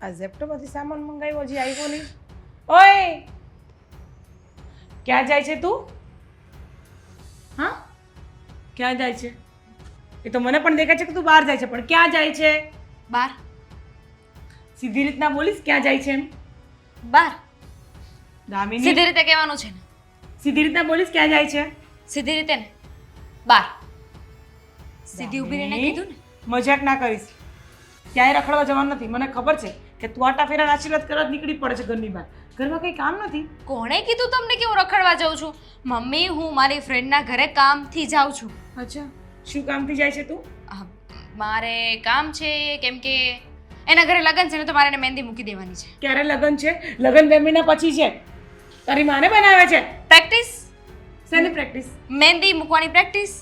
આ ઝેપ્ટોમાંથી સામાન મંગાવ્યો હજી આવ્યો નહીં. ઓય ક્યાં જાય છે તું? હા ક્યાં જાય છે? એ તો મને પણ દેખાય છે કે તું બહાર જાય છે, પણ ક્યાં જાય છે? બાર. સીધી રીતના બોલીશ ક્યાં જાય છે એમ. બાર. દામિની સીધી રીતે કહેવાનું છે ને. સીધી રીતના બોલીશ ક્યાં જાય છે? સીધી રીતે ને. બાર. સીધી ઊભી રહીને દામિની, કીધું ને. મજાક ના કરીશ. ક્યાંય રખડવા જવાનું નથી. મને ખબર છે કે તું આટા ફેરા આશીર્વાદ કરવા જ નીકળી પડે છે ઘરની બહાર. ઘરમાં કંઈ કામ નથી. કોણે કીધું તમને કે હું રખડવા જાઉં છું? મમ્મી, હું મારી ફ્રેન્ડના ઘરે કામથી જાઉં છું. અચ્છા, શું કામથી જાય છે તું? મારે કામ છે કેમ કે એના ઘરે લગ્ન છે ને, તો મારે એને મહેંદી મૂકી દેવાની છે. ક્યારે લગ્ન છે? લગ્ન 2 મહિના પછી છે. તારી માને બનાવે છે. પ્રેક્ટિસ. શેની પ્રેક્ટિસ? મહેંદી મૂકવાની પ્રેક્ટિસ.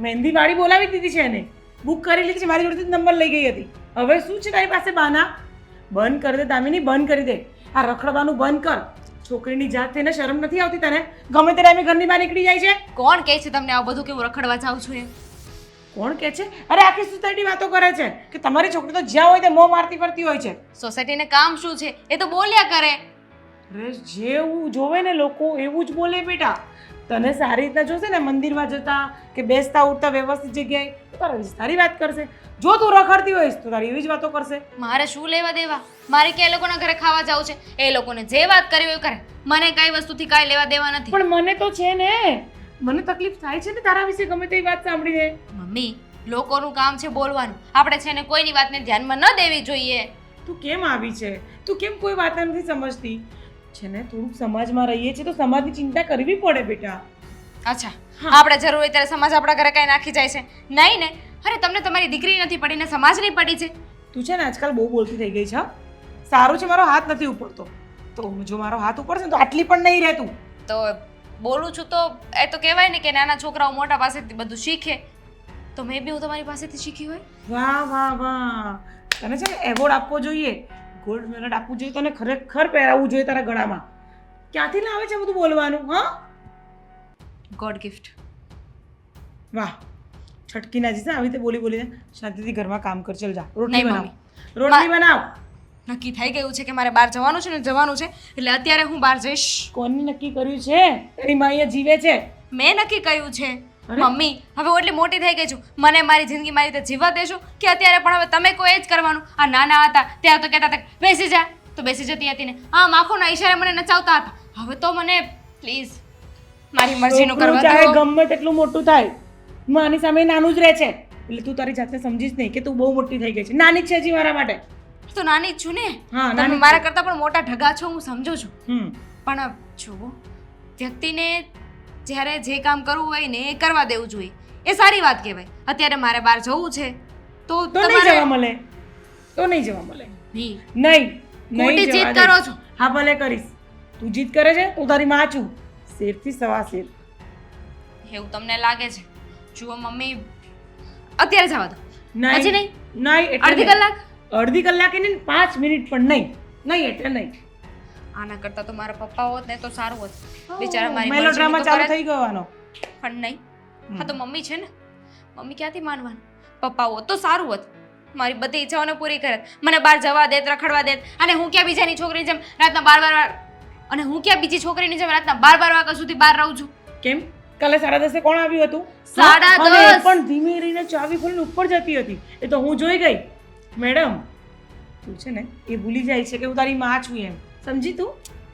મહેંદી વાળી બોલાવી દીધી છે એને. બુક કરી લીધી છે. મારી જોડેથી નંબર લઈ ગઈ હતી. હવે શું છે તારી પાસે બાના? બંધ કરી દે દામિની, બંધ કરી દે. આ રખડવાનું બંધ કર. છોકરીની જાત થઈને શરમ નથી આવતી તને? ગમે તે ટાઈમે ઘરની બહાર નીકળી જાય છે. કોણ કહે છે તમને આવું બધું કે હું રખડવા જાઉં છું એમ? કોણ કહે છે? અરે આખી સોસાયટી વાતો કરે છે કે તમારી છોકરી તો જ્યાં હોય તે મોં મારતી ફરતી હોય છે. સોસાયટીને કામ શું છે એ તો બોલ્યા કરે. અરે જેવું જોવે ને લોકો એવું જ બોલે બેટા. તને સારી રીતના જોશે ને મંદિરમાં જતા કે બેસતા ઉઠતા વ્યવસ્થિત જગ્યાએ, તો તારા વિશે સારી વાત કરશે. જો તું રખડતી હોઈશ તો તારી એવી જ વાતો કરશે. મારે શું લેવા દેવા? મારે કે એ લોકોના ઘરે ખાવા જાવું છે, એ લોકોને જે વાત કરવી હોય કરે. મને કઈ વસ્તુથી કાંઈ લેવા દેવા નથી. પણ મને તો છે ને, મને તકલીફ થાય છે ને તારા વિશે ગમે તેવી વાત સાંભળીને. મમ્મી, લોકોનું કામ છે બોલવાનું. આપણે છે ને કોઈની વાતને ધ્યાનમાં ન દેવી જોઈએ. તું કેમ આવી છે? તું કેમ કોઈ વાત નથી સમજતી? છે ને થોડુંક સમાજમાં રહીએ છીએ તો સમાજની ચિંતા કરવી પડે બેટા. અચ્છા, આપણે જરૂર હોય ત્યારે સમાજ આપણા ઘરે કાંઈ નાખી જાય છે નહીં ને? અરે તમને તમારી દીકરી નથી પડી ને સમાજની પડી છે. તું છે ને આજકાલ બહુ બોલતી થઈ ગઈ છે. સારું છે મારો હાથ નથી ઉપડતો, તો જો મારો હાથ ઉપડશે ને તો આટલી પણ નહીં રહેતું. તો બોલું છું તો એ તો કહેવાય ને કે નાના છોકરાઓ મોટા પાસેથી બધું શીખે. તો મેં બી હું તમારી પાસેથી શીખી હોય. વાહ વાહ વાહ! તને છે ને એવોર્ડ આપવો જોઈએ, ગોલ્ડ મેડલ આપવું જોઈએ, તને ખરેખર પહેરાવવું જોઈએ તારા ગળામાં. ક્યાંથી લાવે છે બધું બોલવાનું? હા, ગોડ ગિફ્ટ. વાહ! છટકી ના જઈશ આવી રીતે બોલી બોલીને. શાંતિથી ઘરમાં કામ કર. ચલ જા, રોટલી નહીં બનાવ. મમ્મી. રોટલી બનાવ. નક્કી થઈ ગયું છે કે મારે બહાર જવાનું છે ને જવાનું છે, એટલે અત્યારે હું બહાર જઈશ. કોને નક્કી કર્યું છે? તારી માં અહીંયા જીવે છે. મેં નક્કી કર્યું છે. અરે! મમ્મી, હવે હું એટલી મોટી થઈ ગઈ છું, મને મારી જિંદગી મારી રીતે જીવવા દેશો કે અત્યારે પણ હવે તમે કોઈ જ કરવાનું? આ નાના હતા ત્યાં તો કહેતા હતા બેસી જા, તો બેસી જતી હતી ને આમ આંખોના ઈશારે મને નચાવતા હતા. હવે તો મને પ્લીઝ મારી મરજીનું કરવા ચાહે દો. ગમે તેટલું મોટું થાય, માની સામે નાનું જ રહે છે. એટલે તું તારી જાતને સમજીશ નહીં કે તું બહુ મોટી થઈ ગઈ છે. નાની જ છે હજી મારા માટે. તો નાની જ છું ને. હા, તમે નાની જ મારા છે. કરતાં પણ મોટા ઢગા છો, હું સમજુ છું. હમ પણ જુઓ, વ્યક્તિને જ્યારે જે કામ કરવું હોય ને એ કરવા દેવું જોઈએ, એ સારી વાત કહેવાય. અત્યારે મારે બહાર જવું છે તો તો નહીં જવા મળે. તો નહીં જવા મળે. નહીં. નહીં ખોટી જવા જીદ દે. કરો છો. હા ભલે કરીશ. તું જીદ કરે છે હું તારી માં છું. શેરથી સવા શેર. એવું તમને લાગે છે? જુઓ મમ્મી, અત્યારે જવા દો. નહીં હજી નહીં? નહીં એટલે અડધી નહીં. કલાક? અડધી કલાકે નહીં, 5 મિનિટ પણ નહીં. નહીં એટલે નહીં. આના કરતાં તો મારા પપ્પા હોત ને તો સારું હોત. બિચારા મારી મેલોડ્રામા મરજીનું તો ચાલુ કરે. થઈ ગયો આનો. પણ નહીં. હા તો મમ્મી છે ને, મમ્મી ક્યાંથી માનવાનું? પપ્પા હોત તો સારું હોત, મારી બધી ઈચ્છાઓને પૂરી કરે, મને બહાર જવા દેત, રખડવા દેત. અને હું ક્યાં બીજાની છોકરીની જેમ રાતના 12 અને હું ક્યાં બીજી છોકરીની જેમ રાતના 12 વાગ્યા સુધી બહાર રહું છું? કેમ? કાલે 10:30 કોણ આવ્યું હતું? 10:30. અને એ પણ ધીમે રહીને ચાવી ખોલીને ઉપર જતી હતી. એ તો હું જોઈ ગઈ. મેડમ, તું છે ને એ ભૂલી જાય છે કે હું તારી માં છું એમ. સમજી તું?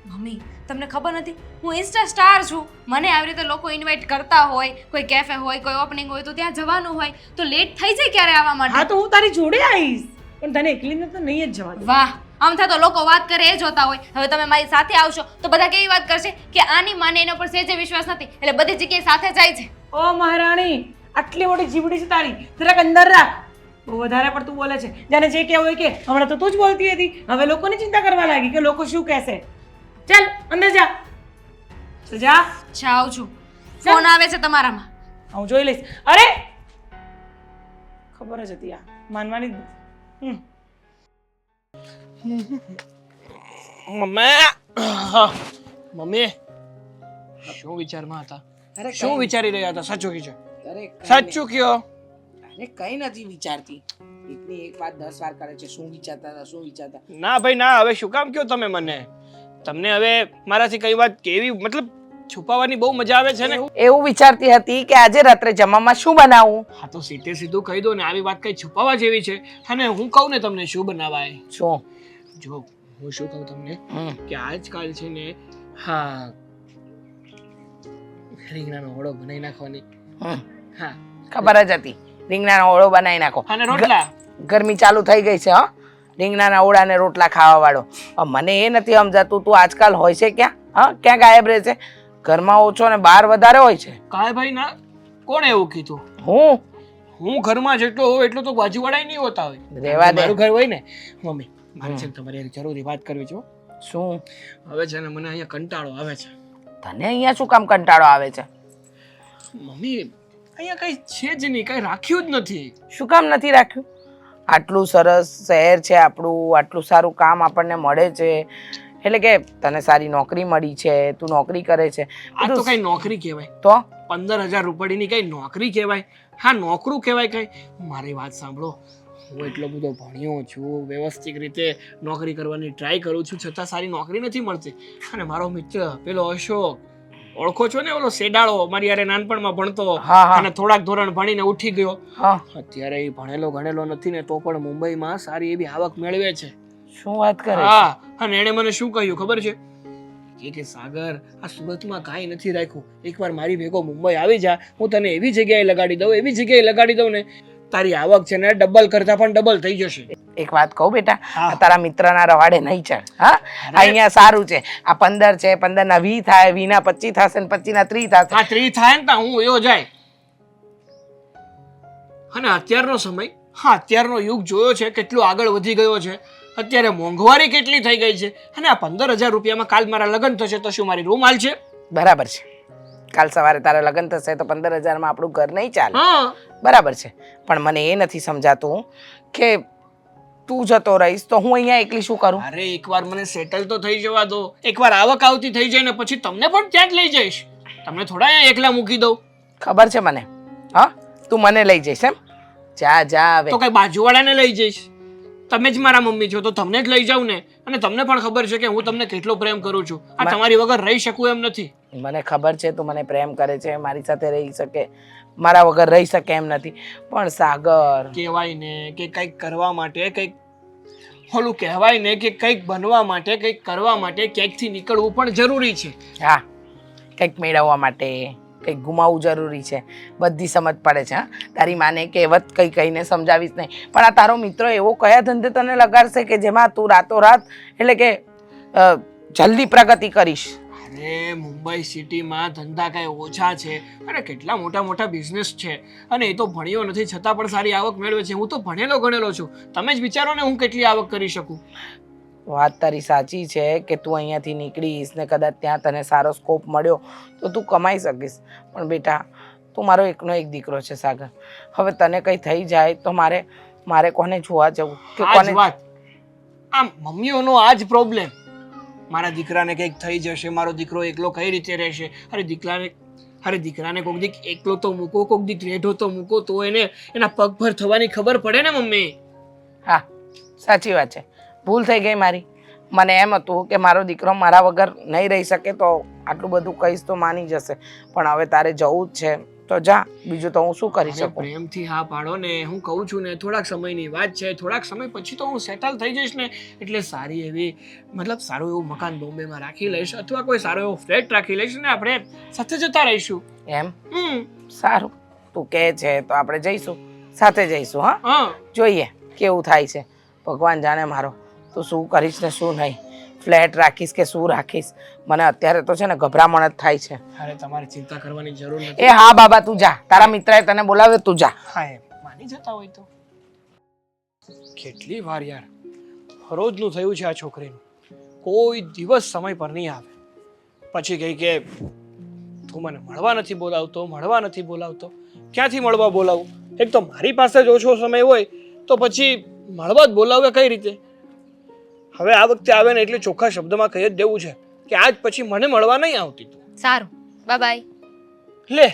મમ્મી, તમને ખબર નથી હું ઇન્સ્ટા સ્ટાર છું. મને આવી રીતે લોકો ઇન્વાઇટ કરતા હોય, કોઈ કેફે હોય, કોઈ ઓપનિંગ હોય તો ત્યાં જવાનું હોય, તો લેટ થઈ જાય ક્યારે આવવા માટે. હા તો હું તારી જોડે આવીશ, પણ તને એકલીને તો નહીં જ જવા દઉં. વાહ, આમ થતો લોકો વાત કરે એ જોતા હોય. હવે તમે મારી સાથે આવશો તો બધા કેવી વાત કરશે કે આની માને એના પર સહેજે વિશ્વાસ નથી, એટલે બધી જગ્યાએ સાથે જાય છે. ઓ મહારાણી, આટલી મોટી જીબડી છે તારી, જરાક અંદર રાખ. બહુ વધારે પડતું બોલે છે. જાને જે કહેવું હોય કે. હમણાં તો તું જ બોલતી હતી, હવે લોકોની ચિંતા કરવા લાગી કે લોકો શું કહેશે. ચાલ અંદર જા. તો જા. જાઉં છું. ફોન આવે છે તમારામાં. હું જોઈ લઈશ. અરે ખબર જ હતી આ માનવાની જ નથી. મમ્મી શું વિચારમાં હતા? અરે શું વિચારી રહ્યા હતા? સાચું કીજો. અરે સાચું કયો. અરે કઈ નથી વિચારતી. એકની એક વાત 10 વાર કરે છે, શું વિચારતા હતા, શું વિચારતા. ના ભાઈ ના, હવે શું કામ કયો તમે મને? તમને હવે મારાથી કઈ વાત કેવી, મતલબ છુપાવવાની બહુ મજા આવે છે ને. એવું વિચારતી હતી કે આજે રાત્રે જમવામાં શું બનાવું. હા તો સીધે સીધું કહી દો ને, આવી વાત કઈ છુપાવવા જેવી છે? અને હું કહું ને તમને શું બનાવાય? શું? જો હું શું કહું તમને હમ. કે આજકાલ છે ને, હા, રીંગણાનો ઓળો બનાવી નાખવાની. હમ. હા, ખબર જ હતી, રીંગણાનો ઓળો બનાવી નાખો. અને રોટલા. ગરમી ચાલુ થઈ ગઈ છે હો, રીંગણાના ઓળા ને રોટલા ખાવા વાળો. મને એ નથી સમજાતું, તું આજકાલ હોય છે ક્યાં? હા, ક્યાં ગાયબ રહે છે? ઘરમાં ઓછો ને બહાર વધારે હોય છે. કાય ભાઈ ના, કોણે એવું કીધું? હું ઘરમાં જેટલો હોઉં એટલો તો બાજુવાળા નહીં હોતા હોય. રહેવા દે. મારું ઘર હોય ને. મમ્મી, મારે છે ને તમારી હારે જરૂરી વાત કરવી છે હો. શું? હવે છે ને મને અહીંયા કંટાળો આવે છે. તને અહીંયા શું કામ કંટાળો આવે છે? મમ્મી, અહીંયા કઈ છે જ નહીં, કઈ રાખ્યું જ નથી. શું કામ નથી રાખ્યું? આટલું સરસ શહેર છે આપણું, આટલું સારું કામ આપણને મળે છે, એટલે કે તને સારી નોકરી મળી છે, તું નોકરી કરે છે. આ તો કઈ નોકરી કહેવાય? તો 15,000 રૂપિયાની કઈ નોકરી કહેવાય? હા, નોકરું કહેવાય કઈ? મારી વાત સાંભળો, હું એટલો બધો ભણ્યો છું, વ્યવસ્થિત રીતે નોકરી કરવાની ટ્રાય કરું છું, છતાં સારી નોકરી નથી મળતી. અને મારો મિત્ર પેલો અશોક, ઓળખો છો ને, ઓલો સેડાળો, મારી યારે નાનપણમાં ભણતો અને થોડાક ધોરણ ભણીને ઉઠી ગયો. અત્યારે એ ભણેલો ગણેલો નથી ને, તો પણ મુંબઈમાં સારી એવી આવક મેળવે છે. શું વાત કરે? હા, અને એણે મને શું કહ્યું ખબર છે? કે સાગર, આ સુરતમાં કાંઈ નથી રાખ્યું, એકવાર મારી ભેગો મુંબઈ આવી જા, હું તને એવી જગ્યાએ લગાડી દઉં ને, તારી આવક છે ને ડબલ કરતા પણ ડબલ થઈ જશે. એક વાત કહું બેટા, તારા મિત્રના રવાડે નહીં ચડ. હા, અહીંયા સારું છે. આ 15 છે, 15 ના 20 થાય, 20 ના 25 થશે ને 25 ના 30 થશે. આ 30 થાય ને, હું એવો જાય. અને અત્યારનો સમય, હા, અત્યારનો યુગ જોયો છે કેટલો આગળ વધી ગયો છે. અત્યારે મોંઘવારી કેટલી થઈ ગઈ છે. અને આ 15,000 રૂપિયામાં કાલ મારા લગ્ન થશે તો શું મારી રૂમ હાલશે? બરાબર છે. કાલ સવારે તારા લગ્ન થશે તો 15,000 માં આપણું ઘર નહીં ચાલે. બરાબર છે, પણ મને એ નથી સમજાતું કે તું જતો રહીશ તો હું અહીંયા એકલી શું કરું? અરે એકવાર મને સેટલ તો થઈ જવા દો, એકવાર આવક આવતી થઈ જાય ને પછી તમને પણ ત્યાં જ લઈ જઈશ. તમને થોડા અહીંયા એકલા મૂકી દઉં. ખબર છે મને. હા, તું મને લઈ જઈશ એમ? જા જા હવે. તો કઈ બાજુવાળાને લઈ જઈશ? તમે જ મારા મમ્મી છો તો તમને જ લઈ જાઉં ને. અને તમને પણ ખબર છે કે હું તમને કેટલો પ્રેમ કરું છું. આ તમારી વગર રહી શકું એમ નથી. મને ખબર છે તું મને પ્રેમ કરે છે, મારી સાથે રહી શકે, મારા વગર રહી શકે એમ નથી. પણ સાગર, કહેવાય ને કે કંઈક કરવા માટે, કંઈક ઓલું કહેવાય ને કે કંઈક બનવા માટે, કંઈક કરવા માટે ક્યાંકથી નીકળવું પણ જરૂરી છે. હા, કંઈક મેળવવા માટે કંઈક ગુમાવવું જરૂરી છે. બધી સમજ પડે છે. હા, તારી માને કહેવત કઈ કહીને સમજાવીશ નહીં, પણ આ તારો મિત્ર એવો કયા ધંધે તને લગાડશે કે જેમાં તું રાતોરાત એટલે કે જલ્દી પ્રગતિ કરીશ? અરે મુંબઈ સિટીમાં ધંધા કઈ ઓછા છે. અરે કેટલા મોટા મોટા બિઝનેસ છે. અને એ તો ભણ્યો નથી છતાં પણ સારી આવક મેળવે છે. હું તો ભણેલો ગણેલો છું. તમે જ વિચારો ને હું કેટલી આવક કરી શકું. વાત તારી સાચી છે કે તું અહીંયાથી નીકળીશ ને કદાચ ત્યાં તને સારો સ્કોપ મળ્યો તો તું કમાઈ શકીશ. પણ બેટા, તું મારો એકનો એક દીકરો છે સાગર. હવે તને કંઈ થઈ જાય તો મારે કોને જોવા જવું કે કોને? વાત આમ મમ્મીઓનો આ જ પ્રોબ્લેમ. મારા દીકરાને કંઈક થઈ જશે, મારો દીકરો એકલો કઈ રીતે રહેશે? અરે દીકરાને કોક દીક એકલો તો મૂકો, કોક દીક રેઢો તો મૂકો, તો એને એના પગભર થવાની ખબર પડે ને મમ્મી. હા, સાચી વાત છે. ભૂલ થઈ ગઈ મારી. મને એમ હતું કે મારો દીકરો મારા વગર નહીં રહી શકે તો આટલું બધું કહીશ તો માની જશે, પણ હવે તારે જવું જ છે તો જા. બીજું તો હું શું કરી શકું? પ્રેમથી હા પાડો ને. હું કહું છું ને, થોડાક સમયની વાત છે. થોડાક સમય પછી તો હું સેટલ થઈ જઈશ ને, એટલે સારી એવી મતલબ સારું એવું મકાન બોમ્બેમાં રાખી લઈશ, અથવા કોઈ સારો એવો ફ્લેટ રાખી લઈશ ને આપણે સાથે જતા રહીશું. એમ? સારું, તું કહે છે તો આપણે જઈશું, સાથે જઈશું. હા, જોઈએ કેવું થાય છે. ભગવાન જાણે મારો તું શું કરીશ ને શું નહીં. ફ્લેટ રાખીશ કે શું રાખીશ, મને અત્યારે તો છે ને ગભરામણ જ થાય છે. અરે તમારે ચિંતા કરવાની જરૂર નથી. એ હા બાબા, તું જા. તારા મિત્રએ તને બોલાવ્યો, તું જા. હા, માની જતા હોય તો. કેટલી વાર યાર રોજનું થયું છે આ છોકરીનું. કોઈ દિવસ સમય પર નહીં આવે. પછી કહી કે તું મને મળવા નથી બોલાવતો. ક્યાંથી મળવા બોલાવું? એક તો મારી પાસે જ ઓછો સમય હોય તો પછી મળવા જ બોલાવે કઈ રીતે? હવે આ વખતે આવે ને એટલે ચોખ્ખા શબ્દમાં કહી જ દેવું છે કે આજ પછી મને મળવા નહીં આવતી. સારું, બાય. લે,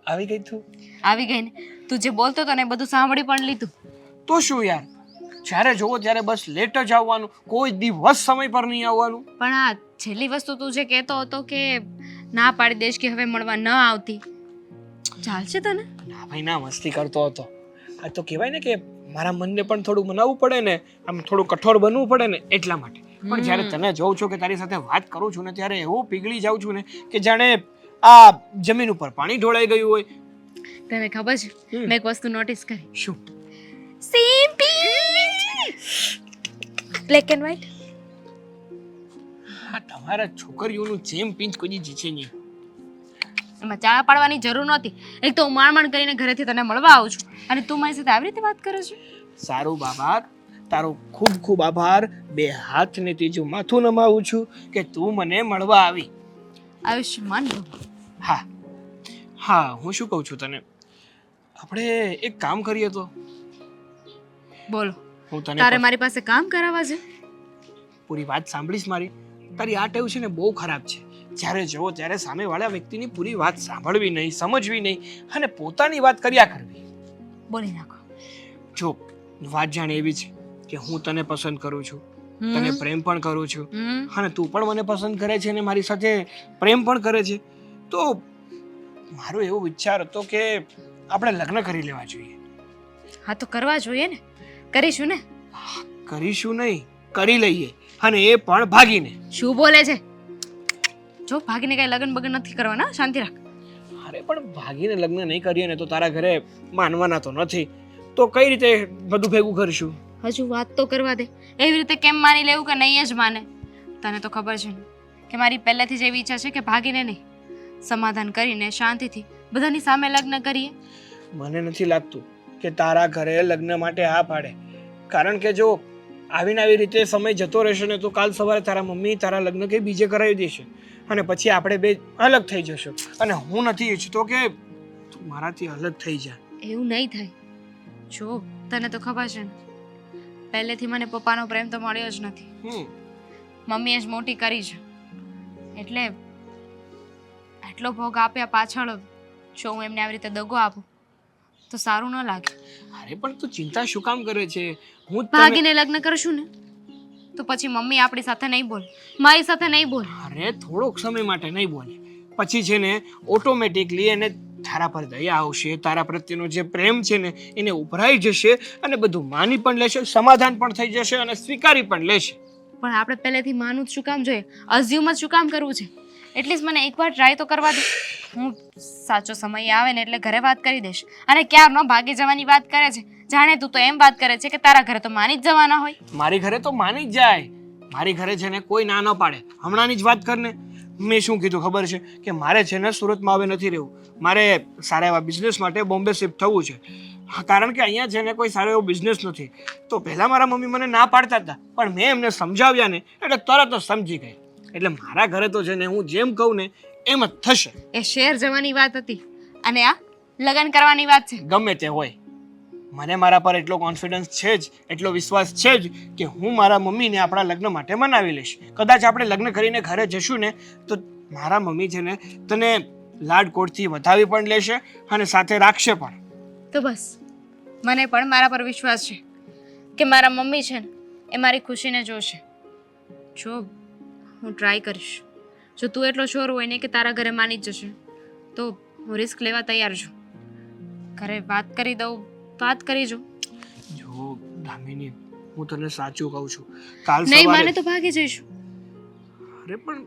આવી ગઈ તું? આવી ગઈ ને. તું જે બોલતો હતો ને એ બધું સાંભળી પણ લીધું. તો શું યાર, જ્યારે જોવો ત્યારે બસ લેટ જ આવવાનું, કોઈ દિવસ સમય પર નહીં આવવાનું. પણ આ છેલ્લી વસ્તુ તું જે કહેતો હતો કે ના પાડી દઈશ કે હવે મળવા ન આવતી, ચાલશે તને? ના ભાઈ ના, મસ્તી કરતો હતો. આ તો કહેવાય ને કે મારા મનને પણ થોડું મનાવવું પડે ને, આમ થોડું કઠોર બનવું પડે ને, એટલા માટે. પણ જ્યારે તને જોઉં છું કે તારી સાથે વાત કરું છું ને, ત્યારે એવું પીગળી જાઉં છું ને કે જાણે આ જમીન ઉપર પાણી ઢોળાઈ ગયું હોય. તને ખબર છે મેં એક વસ્તુ નોટિસ કરી. શું? Same pinch, black and white. હા, તમારા છોકરીઓનું જેમ પિંચ કોઈ દી જીશે નહીં. એમાં ચા પાડવાની જરૂર નહોતી. એક તો હું માંડ કરીને ઘરેથી તને મળવા આવું છું અને તું મારી સાથે આવી રીતે વાત કરે છે. સારું બાબા, તારો ખૂબ ખૂબ આભાર. બે હાથ ને ત્રીજું માથું નમાવું છું કે તું મને મળવા આવી. આયુષ્યમાન ભવ. હા હા, હું શું કહું છું તને, આપણે એક કામ કરીએ તો. બોલો, હું તને તારે મારી પાસે કામ કરાવવા છે? પૂરી વાત સાંભળીશ મારી? તારી આ ટેવ છે ને બહુ ખરાબ છે. જ્યારે જુઓ ત્યારે સામેવાળા વ્યક્તિની પૂરી વાત સાંભળવી નહીં, સમજવી નહીં અને પોતાની વાત કર્યા કરવી. બોલી નાખો. જો વાત જાણે એવી છે કે હું તને પસંદ કરું છું, તને પ્રેમ પણ કરું છું અને તું પણ મને પસંદ કરે છે અને મારી સાથે પ્રેમ પણ કરે છે, તો મારો એવો વિચાર હતો કે આપણે લગ્ન કરી લેવા જોઈએ. હા તો કરવા જોઈએ ને, કરીશું ને. કરીશું નહીં, કરી લઈએ, અને એ પણ ભાગીને. શું બોલે છે? જો ભાગીને કઈ લગ્ન બગન નથી કરવાના, શાંતિ રાખ. અરે પણ ભાગીને લગ્ન નહીં કરીએ ને તો તારા ઘરે માનવાના તો નથી, તો કઈ રીતે બધું ભેગું કરશું? હજુ વાત તો કરવા દે. એવી રીતે કેમ માની લેવું કે નહીં જ માને? તને તો ખબર છે ને કે મારી પહેલેથી જ એવી ઈચ્છા છે કે ભાગીને નહીં, સમાધાન કરીને શાંતિથી બધાની સામે લગ્ન કરીએ. મને નથી લાગતું કે તારા ઘરે લગ્ન માટે હા પાડે, કારણ કે જો આવીને આવી રીતે સમય જતો રહેશે ને તો કાલ સવારે તારા મમ્મી તારા લગ્ન કંઈ બીજે કરાવી દેશે અને પછી આપણે બે અલગ થઈ જશું, અને હું નથી ઈચ્છતો કે તું મારાથી અલગ થઈ જા. એવું નહીં થાય. જો તને તો ખબર છે ને પહેલેથી મને પપ્પાનો પ્રેમ તો મળ્યો જ નથી. મમ્મીએ જ મોટી કરી છે, એટલે આટલો ભોગ આપ્યા પાછળ જો હું એમને આવી રીતે દગો આપું તો સારું ન લાગે. અરે પણ તું ચિંતા શું કામ કરે છે? હું ભાગીને લગ્ન કરશું ને તો પછી મમ્મી આપણી સાથે નહીં બોલે, મારી સાથે નહીં બોલે. અરે થોડોક સમય માટે નહીં બોલે, પછી છે ને ઓટોમેટિકલી એને તારા પર દયા આવશે, તારા પ્રત્યેનો જે પ્રેમ છે ને એને ઉભરાઈ જશે અને બધું માની પણ લેશે, સમાધાન પણ થઈ જશે અને સ્વીકારી પણ લેશે. પણ આપણે પહેલેથી માનવું જ શું કામ જોઈએ? અઝ્યુમ જ શું કામ કરવું છે? એટલીસ્ટ મને એકવાર ટ્રાય તો કરવા દે. હું સાચો સમય આવે ને એટલે ઘરે વાત કરી દઈશ. અને ક્યારનો ભાગી જવાની વાત કરે છે, જાણે તું તો એમ વાત કરે છે કે તારા ઘરે તો માની જ જવાના હોય. મારી ઘરે તો માની જ જાય, મારી ઘરે છે ને કોઈ ના ન પાડે. હમણાંની જ વાત કરને, મેં શું કીધું ખબર છે કે મારે છે ને સુરતમાં હવે નથી રહેવું, મારે સારા એવા બિઝનેસ માટે બોમ્બે શિફ્ટ થવું છે. કારણ કે અહીંયા છે ને કોઈ સારો એવો બિઝનેસ નથી. તો પહેલાં મારા મમ્મી મને ના પાડતા હતા, પણ મેં એમને સમજાવ્યા ને એટલે તરત જ સમજી ગઈ. એટલે મારા ઘરે તો છે ને હું જેમ કહું ને એમ જ થશે. એ શહેર જવાની વાત હતી અને આ લગ્ન કરવાની વાત છે. ગમે તે હોય, મને મારા પર એટલો કોન્ફિડન્સ છે જ, એટલો વિશ્વાસ છે જ કે હું મારા મમ્મીને આપણા લગ્ન માટે મનાવી લઈશ. કદાચ આપણે લગ્ન કરીને ઘરે જશું ને તો મારા મમ્મી છે ને તને લાડકોડથી વધાવી પણ લેશે અને સાથે રાખશે પણ. તો બસ મને પણ મારા પર વિશ્વાસ છે કે મારા મમ્મી છે ને એ મારી ખુશીને જોશે. જો હું ટ્રાય કરીશ, જો તું એટલો શ્યોર હોય ને કે તારા ઘરે માની જ જશે તો હું રિસ્ક લેવા તૈયાર છું. ઘરે વાત કરી દઉં, વાત કરી જો. જો દામિની, હું તને સાચું કહું છું, કાલ નહીં સવારે માને તો ભાગી જઈશું. અરે પણ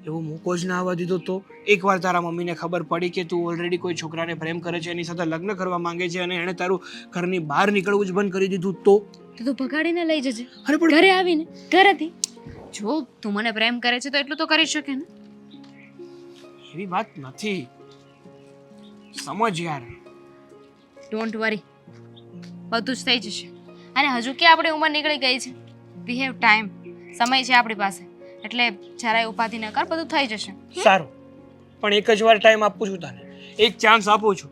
એવો મૂકો જ ના આવવા દીધો તો? એકવાર તારા મમ્મીને ખબર પડી કે તું ઓલરેડી કોઈ છોકરાને પ્રેમ કરે છે, એની સાથે લગ્ન કરવા માંગે છે અને એણે તારું ઘરની બહાર નીકળવું જ બંધ કરી દીધું તો તું ભગાડીને લઈ જજે અરે પણ ઘરે આવીને, ઘરેથી. જો તું મને પ્રેમ કરે છે તો એટલું તો કરી શકે ને. એવી વાત નથી, સમજ યાર. ડોન્ટ વરી, બધું જ થઈ જશે. અને હજુ કે આપણી ઉંમર નીકળી ગઈ છે, વી હેવ ટાઈમ, સમય છે આપણી પાસે, એટલે જરાય ઉપાધિ ન કર, બધું થઈ જશે. સારું, પણ એક જ વાર ટાઈમ આપું છું તને, એક ચાન્સ આપું છું,